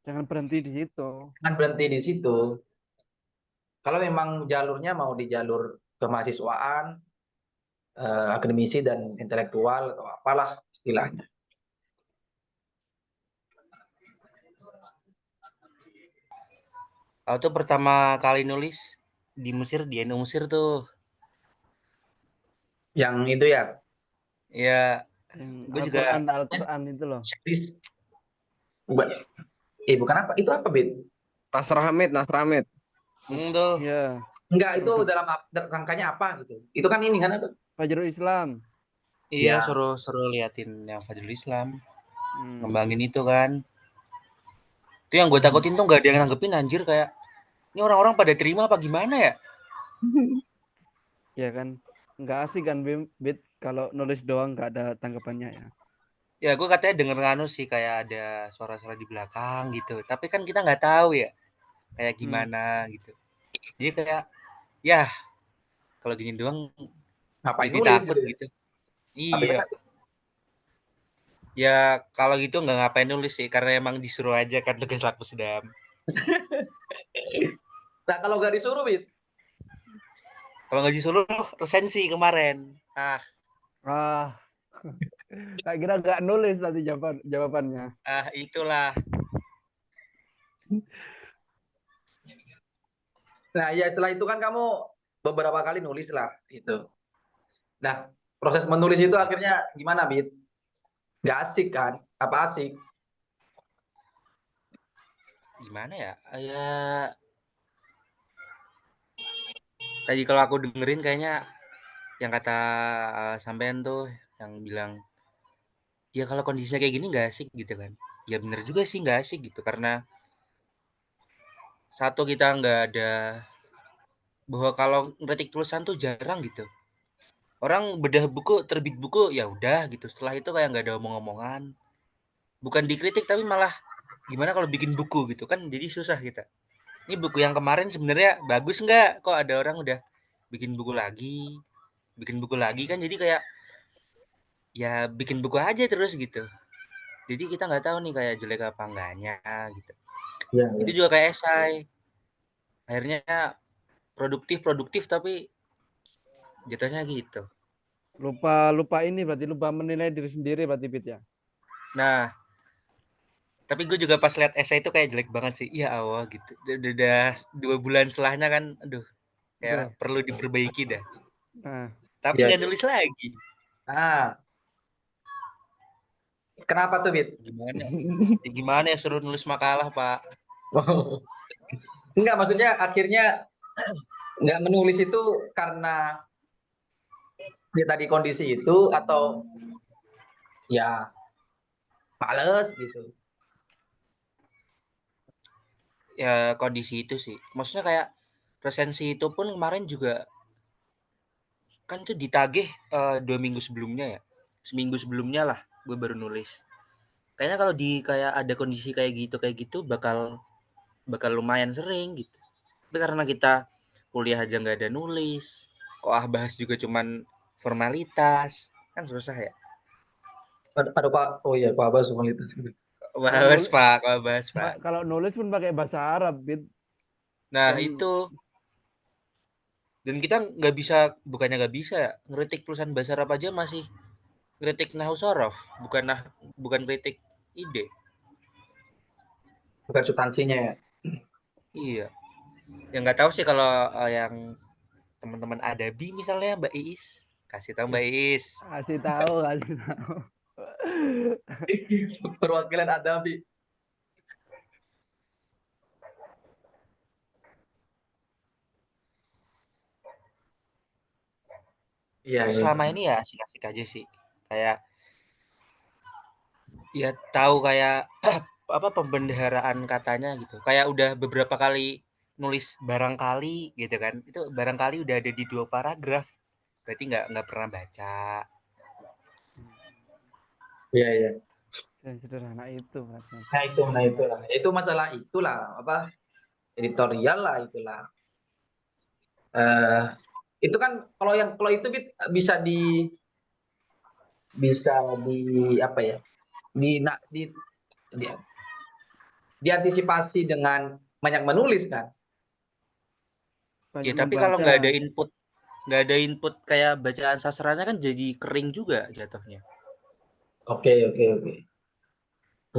Jangan berhenti di situ. Jangan berhenti di situ. Kalau memang jalurnya mau di jalur kemahasiswaan, akademisi dan intelektual atau apalah istilahnya. Aku tuh pertama kali nulis di Mesir, di Endo Mesir tuh. Yang itu ya, Ya, Yang gue juga Al-Quran itu loh. checklist. Bukan apa, itu apa, Bit? Nasramid. tuh. Ya, Enggak, itu produk dalam rangkanya apa gitu. Itu kan ini kan apa? Fajrul Islam. Iya, Ya, suruh liatin yang Fajrul Islam, Hmm, ngembangin itu kan. Itu yang gue takutin tuh nggak ada yang nanggepin anjir, kayak ini orang-orang pada terima apa gimana ya? ya kan. Nggak asik kan Bit kalau nulis doang nggak ada tanggapannya ya. Ya gue katanya denger anu sih kayak ada suara-suara di belakang gitu. Tapi kan kita nggak tahu ya kayak Hmm, gimana gitu. Jadi kayak ya kalau gini doang ngapain jadi nulis takut gitu ya. gitu. Tapi Iya. kan Ya kalau gitu nggak ngapain nulis sih karena emang disuruh aja kan tugas laku sedam. nah, kalau nggak disuruh, Bit. Kalau nggak disuruh resensi kemarin. ah, tak kira nggak nulis tadi jawabannya. Itulah. Nah, ya setelah itu kan kamu beberapa kali nulis lah itu. Nah, proses menulis itu akhirnya gimana, Bit? Nggak asik kan? Apa asik? Gimana ya? Ya tadi kalau aku dengerin kayaknya yang kata sampean tuh yang bilang ya kalau kondisinya kayak gini nggak asik gitu kan. Ya bener juga sih nggak asik gitu karena satu kita nggak ada bahwa kalau ngetik tulisan tuh jarang gitu. Orang bedah buku, terbit buku ya udah gitu. Setelah itu kayak nggak ada omong-omongan. Bukan dikritik tapi malah gimana kalau bikin buku gitu kan jadi susah kita. Ini buku yang kemarin sebenarnya bagus nggak? Kok ada orang udah bikin buku lagi, bikin buku lagi kan jadi kayak ya bikin buku aja terus gitu. Jadi kita nggak tahu nih kayak jelek apa enggaknya gitu. Iya, Itu iya. juga kayak esai. Akhirnya produktif tapi jatuhnya gitu. Lupa ini berarti lupa menilai diri sendiri berarti Bit ya. Nah, tapi gue juga pas lihat esai itu kayak jelek banget sih. Iya awal gitu. Udah 2 bulan setelahnya kan, aduh, kayak Udah. perlu diperbaiki dah. Nah, Tapi Iya, nggak iya. nulis lagi. Ah, kenapa tuh, Bit? Gimana? Ya gimana ya suruh nulis makalah Pak? Enggak, maksudnya akhirnya nggak menulis itu karena ya tadi kondisi itu atau ya males gitu. Ya kondisi itu sih. Maksudnya kayak resensi itu pun kemarin juga kan itu ditagih 2 minggu sebelumnya ya. Seminggu sebelumnya lah gue baru nulis. Kayaknya kalau di kayak ada kondisi kayak gitu bakal bakal lumayan sering gitu. Tapi karena kita kuliah aja nggak ada nulis, kok bahas juga cuman formalitas, kan susah ya. Ada Pak, oh iya Pak Abbas itu. kalau Bahas nulis Pak, kalau bahas Pak. kalau nulis pun pakai bahasa Arab Bit. Nah Yang itu Dan kita nggak bisa, bukannya nggak bisa ya, ngeritik tulisan bahasa Arab aja masih kritik nahwu sorof, bukan kritik ide. Bukan substansinya ya. Iya. Yang nggak tahu sih kalau yang teman-teman adabi misalnya Mbak Iis, kasih tahu Mbak Iis. Kasih tahu, kasih tahu. Perwakilan adabi. Iya, Tapi iya. selama ini ya asik-asik aja sih. Kayak ya tahu kayak apa pembendaharaan katanya gitu. Kayak udah beberapa kali nulis barangkali gitu kan. Itu barangkali udah ada di 2 paragraf. Berarti nggak pernah baca. Iya, iya. Yang sederhana itu berarti. Nah itulah. Itu masalah itulah apa? Editorial lah itulah. Eh itu kan kalau itu Bit, bisa di apa ya? Di, na- di diantisipasi dengan banyak menulis kan. Ya Banyak tapi kalau membaca. nggak ada input kayak bacaan sastranya kan jadi kering juga jatuhnya. Oke, oke, oke.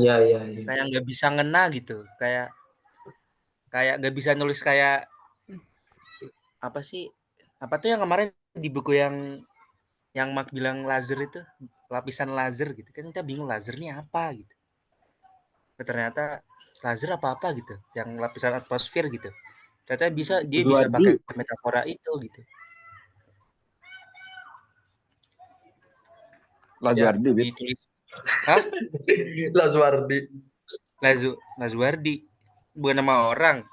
Iya, iya, iya. Kayak nggak bisa ngena gitu. Kayak kayak nggak bisa nulis kayak apa sih? Apa tuh yang kemarin di buku yang Mak bilang laser itu, lapisan laser gitu. Kan kita bingung laser ini apa gitu. Ternyata laser apa-apa gitu, yang lapisan atmosfer gitu. Ternyata dia bisa Eduardi, pakai metafora itu gitu. Ya. Lazuardi, Bit. Ditulis, hah? Lazuardi. Lazuardi, bukan nama orang.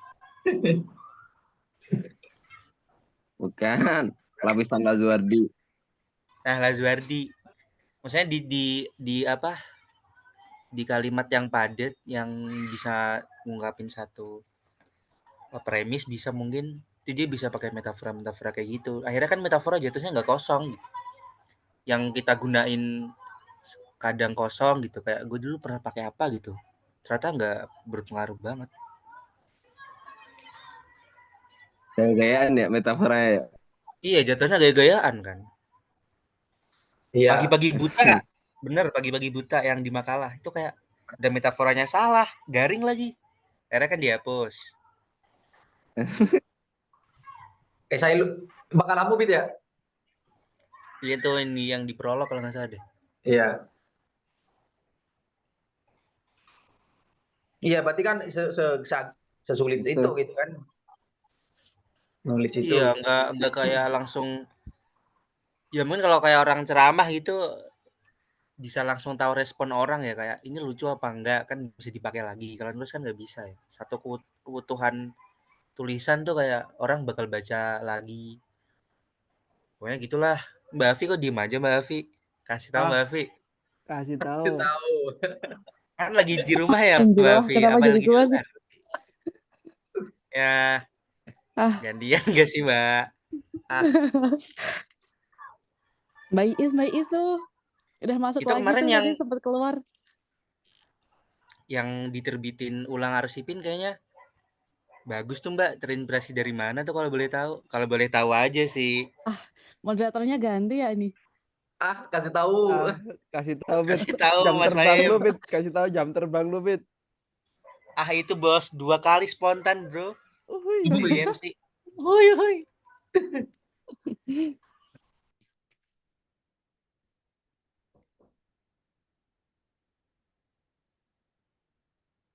Bukan. Lapisan Lazuardi. Nah, Lazuardi. Maksudnya di apa? Di kalimat yang padat yang bisa ngungkapin satu premis bisa mungkin itu dia bisa pakai metafora-metafora kayak gitu. Akhirnya kan metafora jatuhnya nggak kosong gitu. Yang kita gunain kadang kosong gitu kayak gue dulu pernah pakai apa gitu. Ternyata nggak berpengaruh banget. Gaya-gayaan ya metaforanya ya. Iya, jatuhnya gaya-gayaan kan. Iya. Pagi-pagi buta, bener pagi-pagi buta yang di makalah itu kayak ada metaforanya salah, garing lagi. Akhirnya kan dihapus. Saya bakal kamu Bit ya? Iya tuh ini yang di prolog kalau nggak salah deh. Iya. Iya, berarti kan sesulit itu Itu. gitu kan. Nulis itu. Iya, nggak kayak langsung. Ya mungkin kalau kayak orang ceramah gitu bisa langsung tahu respon orang ya kayak ini lucu apa enggak kan bisa dipakai lagi. Kalau nulis kan nggak bisa ya. Satu kebutuhan tulisan tuh kayak orang bakal baca lagi. Pokoknya gitulah. Mbak Afi kok diem aja Mbak Afi? Kasih tahu Mbak Ah, Afi. kasih tahu. Tahu. Kan lagi di rumah ya Anjir Mbak lah, Afi? kenapa Apa jadi lagi di gue sih? luar? Ya Ah, gantian gak sih Mbak? Ah, Mbak Iis tuh. Udah masuk itu lagi kemarin tuh, yang tadi sempat keluar. diterbitin ulang arsipin kayaknya bagus tuh Mbak. Terinspirasi dari mana tuh kalau boleh tahu? Kalau boleh tahu aja sih. Moderatornya ganti ya ini. Ah, kasih tahu. Ah, kasih tahu, Bit. Kasih tahu Jam Mas terbang lu, Baim. Bit. Kasih tahu jam terbang lu, Bit. Ah itu bos 2 kali spontan bro. Uhuy. Jadi MC. Hui hui.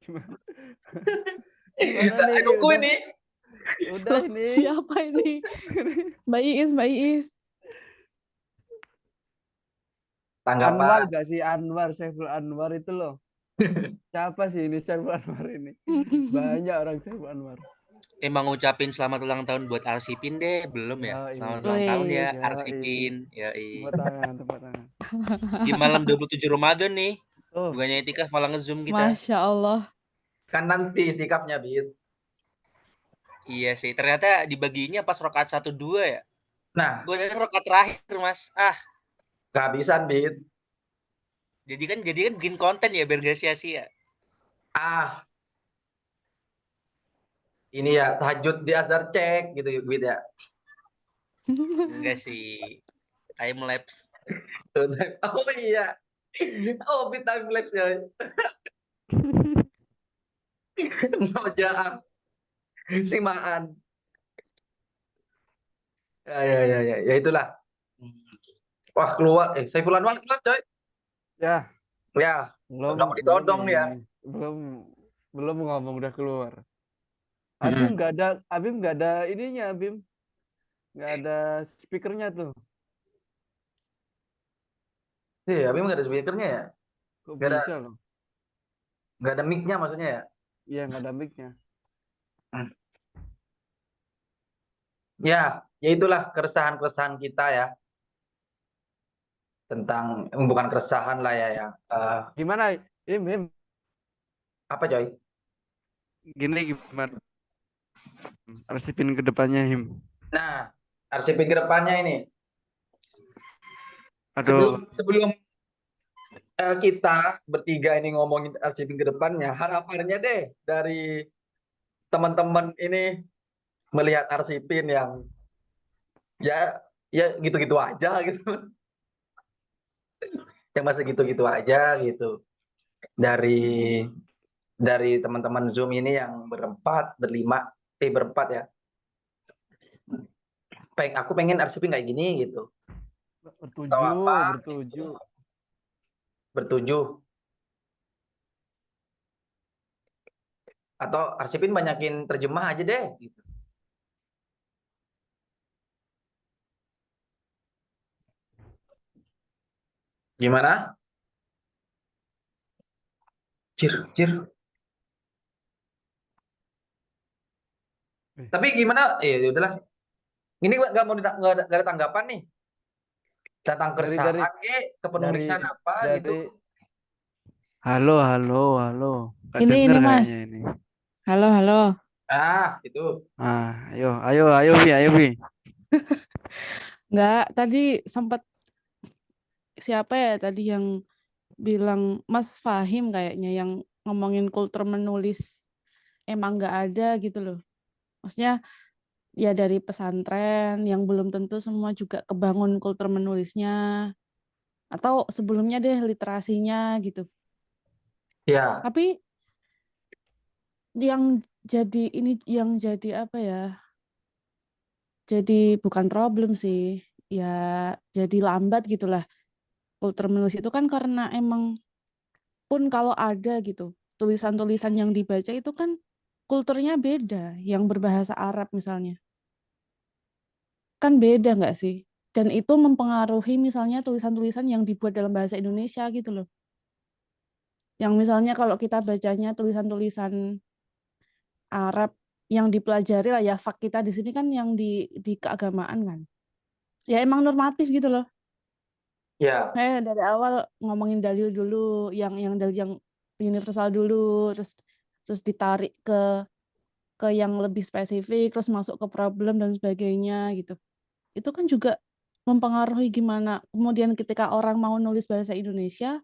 Gimana? Iya, Gimana nih? nunggu ini. Udah Loh, ini. siapa ini? Mbak Iis. Tanggapan. Anwar gak sih? Anwar, Saiful Anwar itu loh. Siapa sih ini Saiful Anwar ini? Banyak orang Saiful Anwar. Emang ngucapin selamat ulang tahun buat Arsipin deh, belum ya? Yoi. Selamat ulang tahun ya Wes. Arsipin. Ya, Tepuk tangan, tepuk tangan. di malam 27 Ramadan nih. Oh, Bukannya itikaf malah nge-zoom kita. Masya Allah. Kan nanti sikapnya Bit. Iya sih, ternyata dibaginya pas rakaat 1 2 ya. Nah, Gue lihat rakaat terakhir, Mas. Ah, kehabisan Bit. jadi kan bikin konten ya biar gak sia-sia. Ah, ini ya tahajud di azhar cek gitu Bit ya. Enggak sih. Time lapse. Oh iya. Oh, time lapse ya. Nojaan. Simaan. Ya itulah. Wah, keluar. Saiful Anwar keluar, coy. Ya, Ya, belum nggak mau belum ditodong ini. ya. Belum belum ngomong udah keluar. Hmm. Abim nggak ada ininya, Abim. Nggak ada speakernya tuh. Iya, Abim nggak ada speakernya ya? Kok Nggak ada, bisa loh? nggak ada mic-nya maksudnya ya? Iya, nggak ada mic-nya. Hmm. Ya itulah keresahan-keresahan kita ya. Tentang, bukan keresahan lah ya. Gimana, Im? Apa, coy? Gini gimana? Arsipin ke depannya, Im. Nah, RCP ke depannya ini. Aduh, Sebelum kita bertiga ini ngomongin RCP ke depannya, harapannya deh dari teman-teman ini melihat Arsipin yang ya gitu-gitu aja gitu. Yang masih gitu-gitu aja gitu. Dari teman-teman Zoom ini yang berempat, berlima, berempat ya. Aku pengen Arsipin kayak gini gitu. Tahu apa? bertujuh. Bertujuh. Atau Arsipin banyakin terjemah aja deh gitu. Gimana? Cir. Tapi gimana? Ya udahlah. Ini nggak mau nggak ada tanggapan nih. Datang Dari keresahan kepenulisan apa gitu. dari halo. Gak Ini denger Mas. kayaknya ini. Halo. Itu. Ayo Bi. Nggak, tadi sempat siapa ya tadi yang bilang Mas Fahim kayaknya yang ngomongin kultur menulis emang nggak ada gitu loh. Maksudnya ya dari pesantren yang belum tentu semua juga kebangun kultur menulisnya atau sebelumnya deh literasinya gitu. Ya. Tapi yang jadi apa ya? Jadi bukan problem sih. Ya jadi lambat gitulah. Kultur menulis itu kan karena emang pun kalau ada gitu tulisan-tulisan yang dibaca itu kan kulturnya beda. Yang berbahasa Arab misalnya kan beda nggak sih? Dan itu mempengaruhi misalnya tulisan-tulisan yang dibuat dalam bahasa Indonesia gitu loh. Yang misalnya kalau kita bacanya tulisan-tulisan Arab yang dipelajari lah ya fak kita di sini kan yang di keagamaan kan. Ya emang normatif gitu loh. Ya. Dari awal ngomongin dalil dulu, yang dalil yang universal dulu, terus ditarik ke yang lebih spesifik, terus masuk ke problem dan sebagainya gitu. Itu kan juga mempengaruhi gimana. Kemudian ketika orang mau nulis bahasa Indonesia,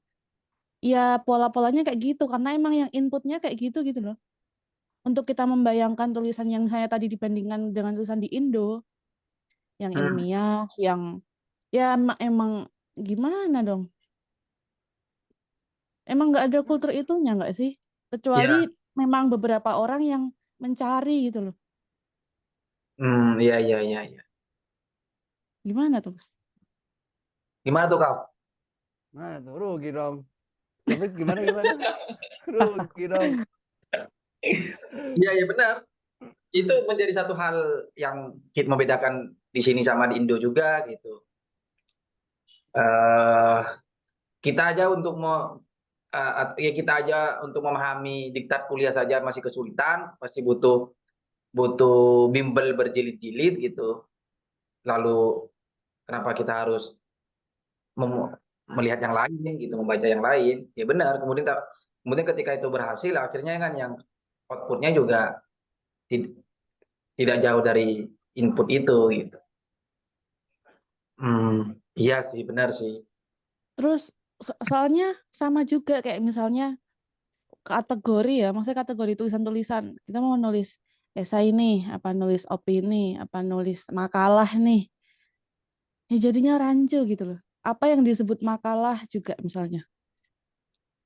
ya pola-polanya kayak gitu karena emang yang inputnya kayak gitu gitu loh. Untuk kita membayangkan tulisan yang saya tadi dibandingkan dengan tulisan di Indo, yang Hmm. ilmiah, yang ya emang gimana dong? Emang nggak ada kultur itunya nggak sih? Ya. Kecuali memang beberapa orang yang mencari gitu loh. Iya. Gimana tuh? Gimana tuh kau? Mana tuh? Rugi dong. Tapi gimana? Rugi dong. Iya benar. Itu menjadi satu hal yang kita membedakan di sini sama di Indo juga gitu. eh kita aja untuk ya kita aja untuk memahami diktat kuliah saja masih kesulitan, pasti butuh butuh bimbel berjilid-jilid gitu. Lalu kenapa kita harus melihat yang lain gitu, membaca yang lain? Ya benar. Kemudian ketika itu berhasil, akhirnya kan yang outputnya juga tid- tidak jauh dari input itu gitu. Iya sih, benar sih. Terus soalnya sama juga kayak misalnya kategori ya, maksudnya kategori tulisan-tulisan. Kita mau nulis esai nih, apa nulis opini, apa nulis makalah nih. ya jadinya rancu gitu loh. Apa yang disebut makalah juga misalnya.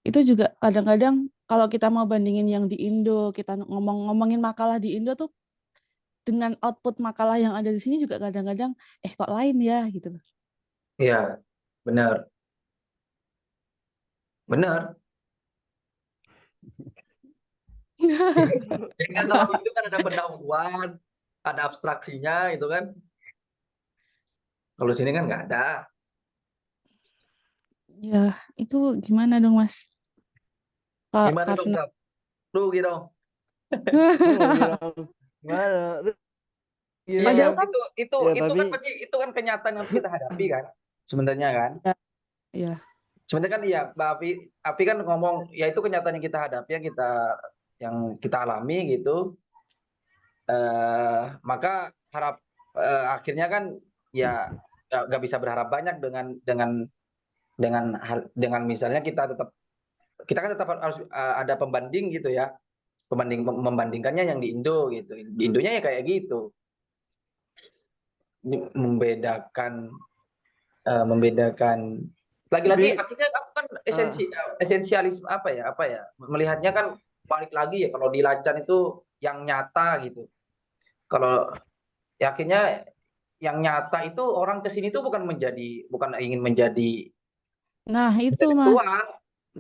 Itu juga kadang-kadang kalau kita mau bandingin yang di Indo, kita ngomongin makalah di Indo tuh dengan output makalah yang ada di sini juga kadang-kadang kok lain ya gitu loh. Iya, benar. Benar. Ya kan kalau itu kan ada pendahuluan, ada abstraksinya itu kan. Kalau sini kan nggak ada. Ya, itu gimana dong, Mas? Gimana dong, Karena Sab? Lu gitu. Lu bilang gimana? Lu Iya, padahal gimana? kan Ya itu kan tapi berarti itu kan kenyataan yang kita hadapi kan. Sebenarnya kan. ya, Sebenarnya kan iya, Mbak Api kan ngomong ya itu kenyataan yang kita hadapi yang kita alami gitu. Maka akhirnya kan ya nggak bisa berharap banyak dengan misalnya kita kan tetap harus ada pembanding gitu ya, membandingkannya yang di Indo gitu, di Indonya ya kayak gitu. Ini membedakan lagi-lagi tapi akhirnya aku kan eh, esensialisme apa ya melihatnya kan balik lagi ya kalau di Lacan itu yang nyata gitu. Kalau ya akhirnya yang nyata itu orang kesini tuh bukan ingin menjadi nah itu Mas. intelektual,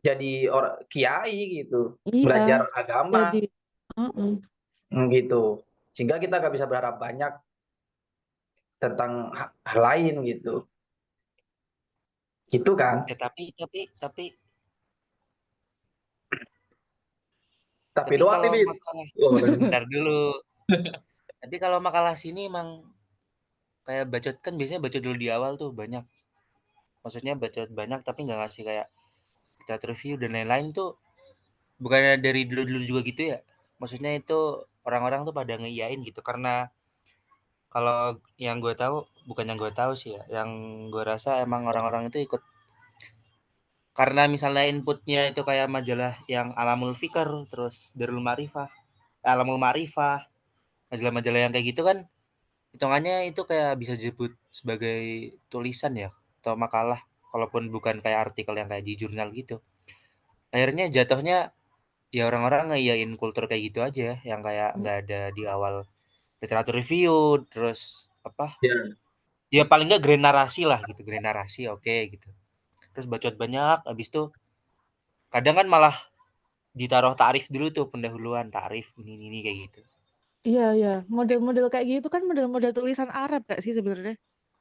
jadi orang kiai gitu, Iya, belajar agama jadi heeh. gitu. Sehingga kita nggak bisa berharap banyak tentang hal lain gitu. Gitu kan. Ya Tapi tapi doang nih, kalau Bit. makalah, Oh, ntar dulu. Nanti kalau makalah sini emang kayak bacot kan biasanya bacot dulu di awal tuh banyak. Maksudnya bacot banyak tapi nggak ngasih kayak kita review dan lain-lain tuh bukannya dari dulu-dulu juga gitu ya. Maksudnya itu orang-orang tuh pada ngeiyain gitu karena kalau yang gue tahu bukan yang gue tahu sih ya. Yang gue rasa emang orang-orang itu ikut karena misalnya inputnya itu kayak majalah yang Alamul Fikr terus Alamul Ma'rifah, majalah-majalah yang kayak gitu kan hitungannya itu kayak bisa disebut sebagai tulisan ya atau makalah kalaupun bukan kayak artikel yang kayak di jurnal gitu. Akhirnya jatuhnya ya orang-orang ngeiyain kultur kayak gitu aja yang kayak nggak ada di awal literatur review terus apa ya. ya paling nggak grand narasi lah gitu grand narasi oke gitu terus bacot banyak habis itu kadang kan malah ditaruh tarif dulu tuh pendahuluan tarif ini kayak gitu. Iya, iya. Model-model kayak gitu kan model-model tulisan Arab gak sih sebenarnya?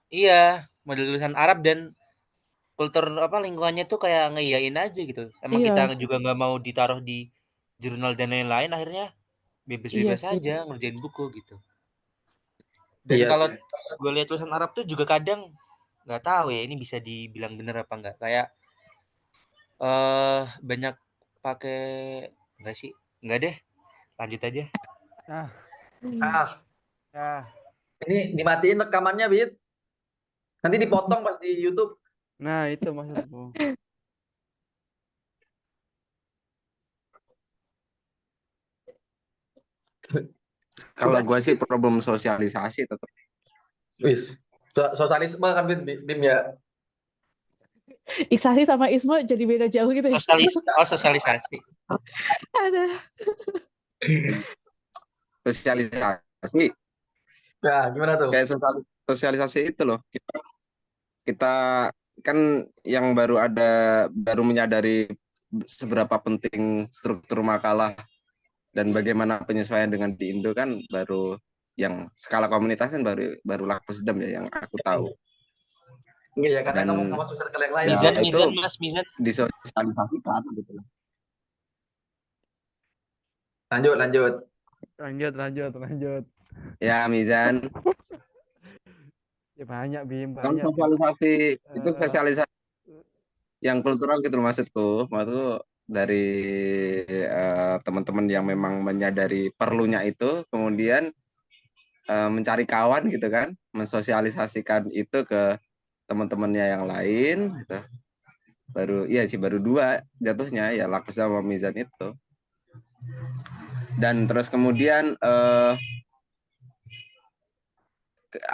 Iya model tulisan Arab dan kultur apa lingkungannya tuh kayak ngeiyain aja gitu emang kita Iya, juga nggak mau ditaruh di jurnal dan lain-lain akhirnya iya bebas-bebas sih. aja ngerjain buku gitu dan Iya kalau sih. gue lihat tulisan Arab tuh juga kadang nggak tahu ya ini bisa dibilang bener apa enggak kayak banyak pakai enggak sih enggak deh lanjut aja. ah Ah, ya ini dimatiin rekamannya, Bit. Nanti dipotong pas di YouTube. nah itu maksudku. Kalau gue sih problem sosialisasi tetap. Wis. Sosialisme kan, Bim ya. Isasi sama Ismo jadi beda jauh gitu ya. Sosialisasi Ada. Sosialisasi Nah, gimana tuh? kayak sosialisasi itu loh. Kita kan yang baru menyadari seberapa penting struktur makalah dan bagaimana penyesuaian dengan di Indo kan baru yang skala komunitas kan baru Lakpusdam ya yang aku tahu. Iya, karena Dan kamu sama sosial yang lain. ya Mizan itu Mizan disosialisasikan gitu. Lanjut. Lanjut. Ya Mizan, Ya banyak Bim, kan banyak Bim. sosialisasi itu Eh, sosialisasi yang kultural gitu maksudku. Maksudku dari teman-teman yang memang menyadari perlunya itu kemudian mencari kawan gitu kan, mensosialisasikan itu ke teman-temannya yang lain gitu. Baru dua jatuhnya ya Lakus sama Mizan itu. Dan terus kemudian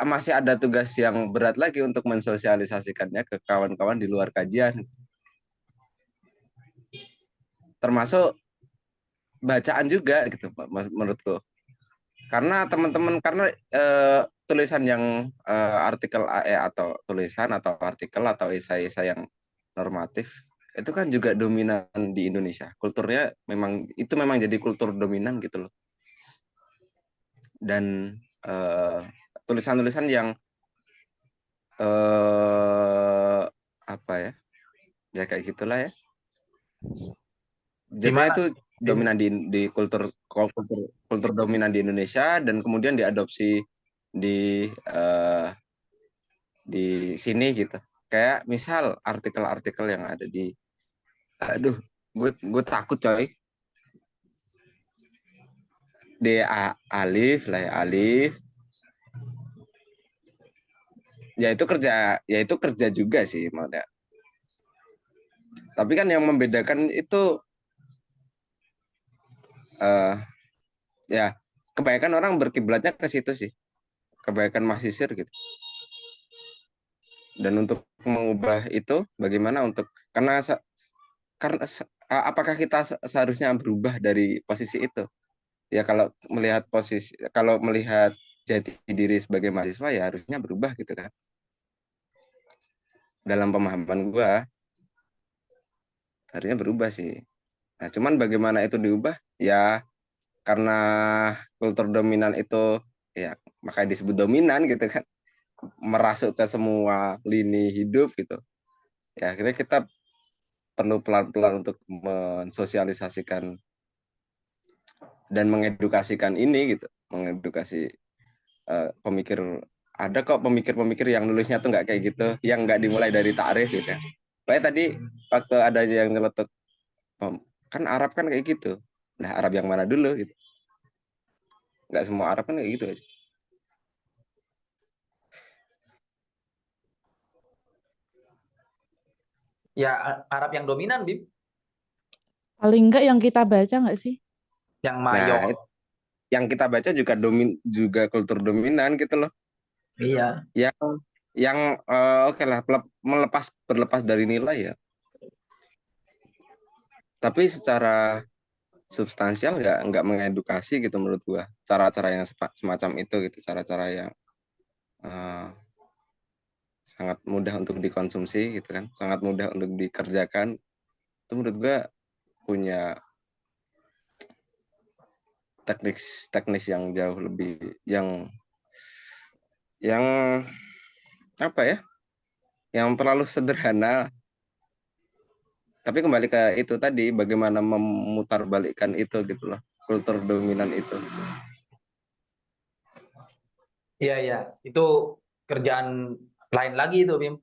masih ada tugas yang berat lagi untuk mensosialisasikannya ke kawan-kawan di luar kajian, termasuk bacaan juga gitu menurutku. Karena teman-teman, karena tulisan yang artikel atau tulisan atau artikel atau esai-esai yang normatif itu kan juga dominan di Indonesia. Kulturnya memang jadi kultur dominan gitu loh. Dan tulisan-tulisan yang apa ya? Ya kayak gitulah ya. Jatuhnya Gimana? itu dominan di kultur dominan di Indonesia, dan kemudian diadopsi di sini gitu. Kayak misal artikel-artikel yang ada di, aduh, gue takut coy. Alif lah ya, Alif. Ya itu kerja juga sih maksudnya. Tapi kan yang membedakan itu ya kebanyakan orang berkiblatnya ke situ sih. Kebanyakan mahasiswa gitu. Dan untuk mengubah itu bagaimana karena apakah kita seharusnya berubah dari posisi itu? Ya kalau melihat jati diri sebagai mahasiswa ya harusnya berubah gitu kan. Dalam pemahaman gua harusnya berubah sih. Nah, cuman bagaimana itu diubah? Ya karena kultur dominan itu ya makanya disebut dominan gitu kan. Merasuk ke semua lini hidup gitu. Ya akhirnya kita perlu pelan-pelan untuk mensosialisasikan dan mengedukasikan ini gitu, mengedukasi pemikir. Ada kok pemikir-pemikir yang nulisnya tuh nggak kayak gitu, yang nggak dimulai dari ta'rif gitu ya. Kayak tadi waktu ada yang nyeletuk, kan Arab kan kayak gitu. Nah Arab yang mana dulu gitu? Nggak semua Arab kan kayak gitu aja. Ya Arab yang dominan, Bim, Paling enggak yang kita baca nggak sih? yang Nah mayor. yang kita baca juga kultur dominan gitu loh. Iya. Yang oke lah, berlepas dari nilai ya. Tapi secara substansial nggak mengedukasi gitu menurut gua. Cara-cara yang semacam itu gitu, cara-cara yang sangat mudah untuk dikonsumsi gitu kan, sangat mudah untuk dikerjakan. Itu menurut gua punya teknis yang jauh lebih yang apa ya? Yang terlalu sederhana. Tapi kembali ke itu tadi, bagaimana memutarbalikkan itu gitu loh, kultur dominan itu. Iya, iya. Itu kerjaan lain lagi itu, Bim.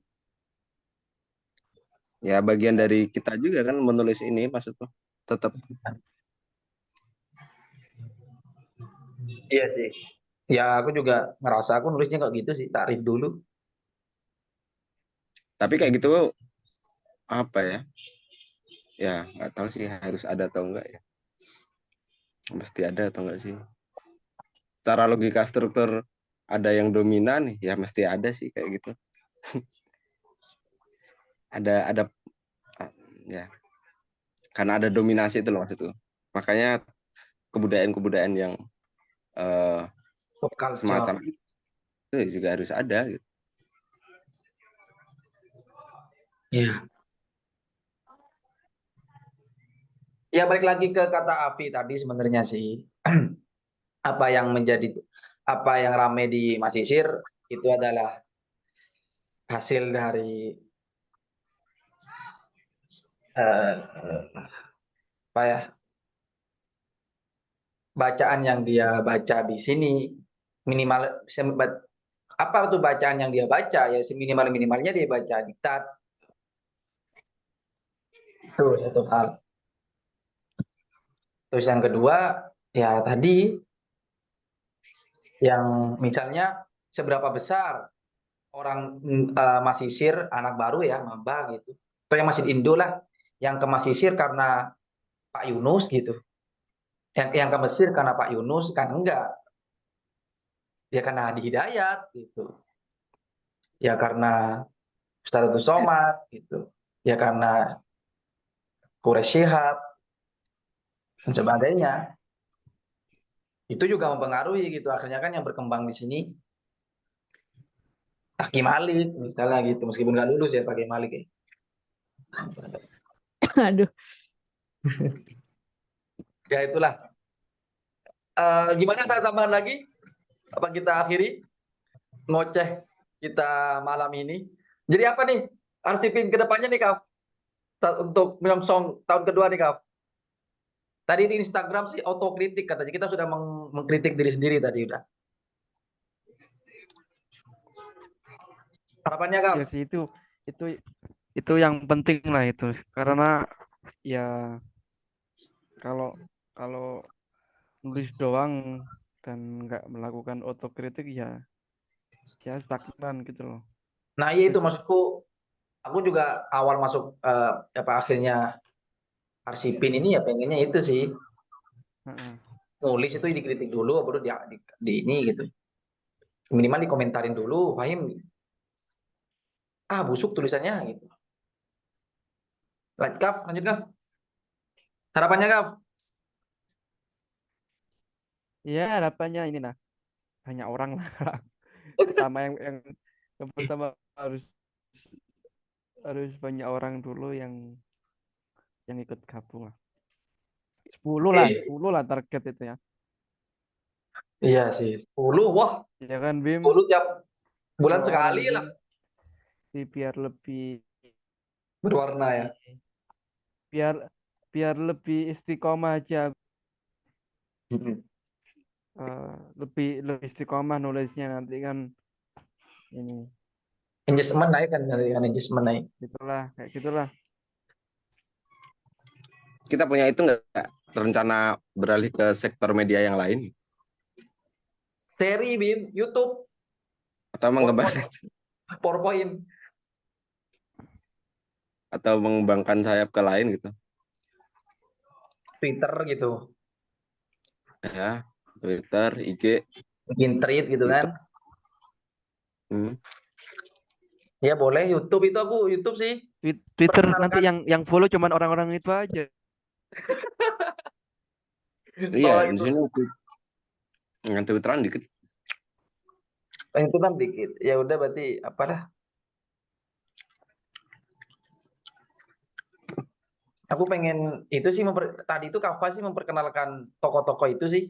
Ya bagian dari kita juga kan menulis ini maksudnya tetap. Iya sih. Ya aku juga ngerasa aku nulisnya kok gitu sih, takrif dulu. Tapi kayak gitu apa ya? Ya nggak tahu sih harus ada atau enggak ya. Mesti ada atau enggak sih? Secara logika struktur ada yang dominan ya mesti ada sih kayak gitu. ada ya karena ada dominasi itu loh maksudku. Makanya kebudayaan-kebudayaan yang Pop culture. semacam itu juga harus ada gitu. Iya. Ya balik lagi ke kata Api tadi sebenarnya sih. Apa yang rame di Masisir itu adalah hasil dari apa ya, bacaan yang dia baca di sini, minimal apa tuh bacaan yang dia baca, ya seminimal-minimalnya dia baca diktat. Itu satu hal. Terus yang kedua ya tadi yang misalnya seberapa besar orang Masisir, anak baru ya, maba gitu, atau yang masih di Indo lah, yang ke Masisir karena Pak Yunus gitu, yang ke Mesir karena Pak Yunus, kan enggak. Ya karena Hadi Hidayat gitu. Ya karena Ustadz Somad gitu. Ya karena Quraisy Shihab dan sebagainya. Itu juga mempengaruhi gitu. Akhirnya kan yang berkembang di sini Hakim Malik misalnya gitu. Meskipun nggak lulus ya pakai Malik ya. Aduh. Ya itulah. Gimana saya tambahan lagi? Apa kita akhiri ngoceh kita malam ini? Jadi apa nih Arsipin kedepannya nih Kak? Untuk menyongsong tahun kedua nih Kak. Tadi di Instagram sih otokritik katanya. Kita sudah mengkritik diri sendiri tadi udah. Harapannya Kak? Ya sih itu yang penting lah itu, karena ya kalau kalau nulis doang dan nggak melakukan otokritik ya stagnan gitu loh. Nah iya itu Terus, maksudku. Aku juga awal masuk apa akhirnya Arsipin ini ya pengennya itu sih. heeh. Nulis itu dikritik dulu, baru di ini gitu. Minimal dikomentarin dulu, Fahim. Ah busuk tulisannya gitu. Lanjut Kak, lanjut Kak. Harapannya Kak? Ya harapannya ini lah banyak orang lah. Pertama yang pertama harus harus banyak orang dulu yang ikut gabung lah. 10 lah target itu ya. Iya sih. 10, wah, Ya kan Bim, 10 tiap bulan 10 orang sekali Bim, lah biar lebih berwarna ya. biar biar lebih istiqomah aja, lebih istiqomah nulisnya nanti kan ini Engagement naik kan, engagement naik. gitulah kayak gitulah. Kita punya itu nggak rencana beralih ke sektor media yang lain Seri Bim, YouTube, atau mengembangkan PowerPoint. atau mengembangkan sayap ke lain gitu Twitter gitu, ya, Twitter, IG bikin tweet gitu gitu. kan. Hmm. Ya boleh YouTube itu aku YouTube sih. Twitter nanti Perkenalkan. yang follow cuman orang-orang itu aja. Iya, Oh di itu, sini dengan Twitteran dikit. itu kan dikit. Ya udah berarti apalah. Aku pengen itu sih tadi itu Kava sih memperkenalkan tokoh-tokoh itu sih.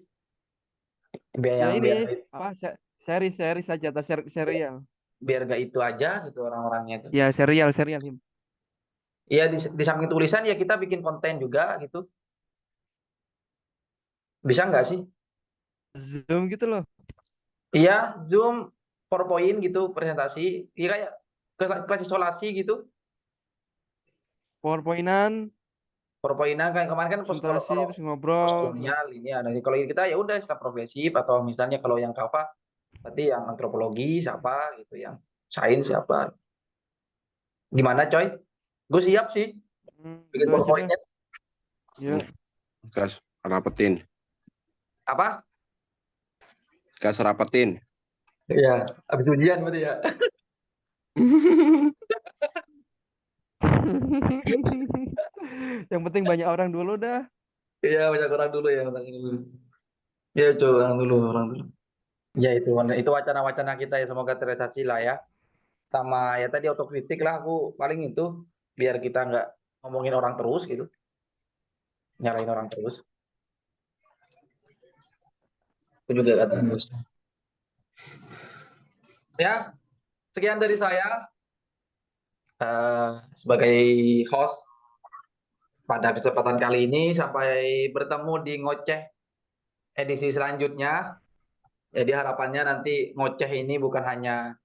Biar Ya yang ini apa seri saja atau serial. biar gak itu aja gitu orang-orangnya itu. Ya serial Bim. Iya di samping tulisan ya kita bikin konten juga gitu. Bisa nggak sih? Zoom gitu loh. Iya, Zoom, PowerPoint gitu, presentasi. Iya kayak kelas isolasi gitu. PowerPointan, PowerPointan kayak kemarin kan kalau presentasi terus ngobrol. posturnya ini ada. Kalau kita ya udah staf progresif atau misalnya kalau yang Kava berarti yang antropologi siapa gitu, yang sains siapa. Gimana coy? Gue siap sih bikin Gitu aja deh. PowerPointnya. Ya. Gas rapetin. Apa? Gas rapetin. Iya, habis ujian berarti ya. Yang penting banyak orang dulu dah. Iya, banyak orang dulu ya, orang dulu. Iya, coy, orang dulu, orang dulu. Ya itu wacana-wacana kita ya, semoga terrealisasi lah ya. Sama ya tadi otokritik lah, aku paling itu biar kita nggak ngomongin orang terus gitu, nyalain orang terus. Aku juga gak terus. Ya, sekian dari saya sebagai host pada kesempatan kali ini. Sampai bertemu di ngoceh edisi selanjutnya. Jadi harapannya nanti ngoceh ini bukan hanya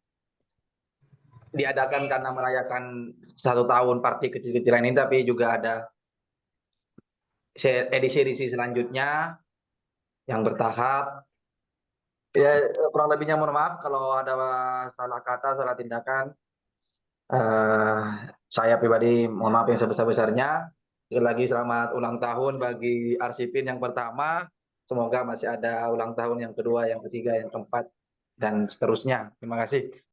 diadakan karena merayakan 1 tahun party kecil-kecilan ini, tapi juga ada edisi-edisi selanjutnya yang bertahap. Ya, kurang lebihnya mohon maaf kalau ada salah kata, salah tindakan. Eh, saya pribadi mohon maaf yang sebesar-besarnya. Sekali lagi selamat ulang tahun bagi Arsipin yang pertama. Semoga masih ada ulang tahun yang kedua, yang ketiga, yang keempat. dan seterusnya. Terima kasih.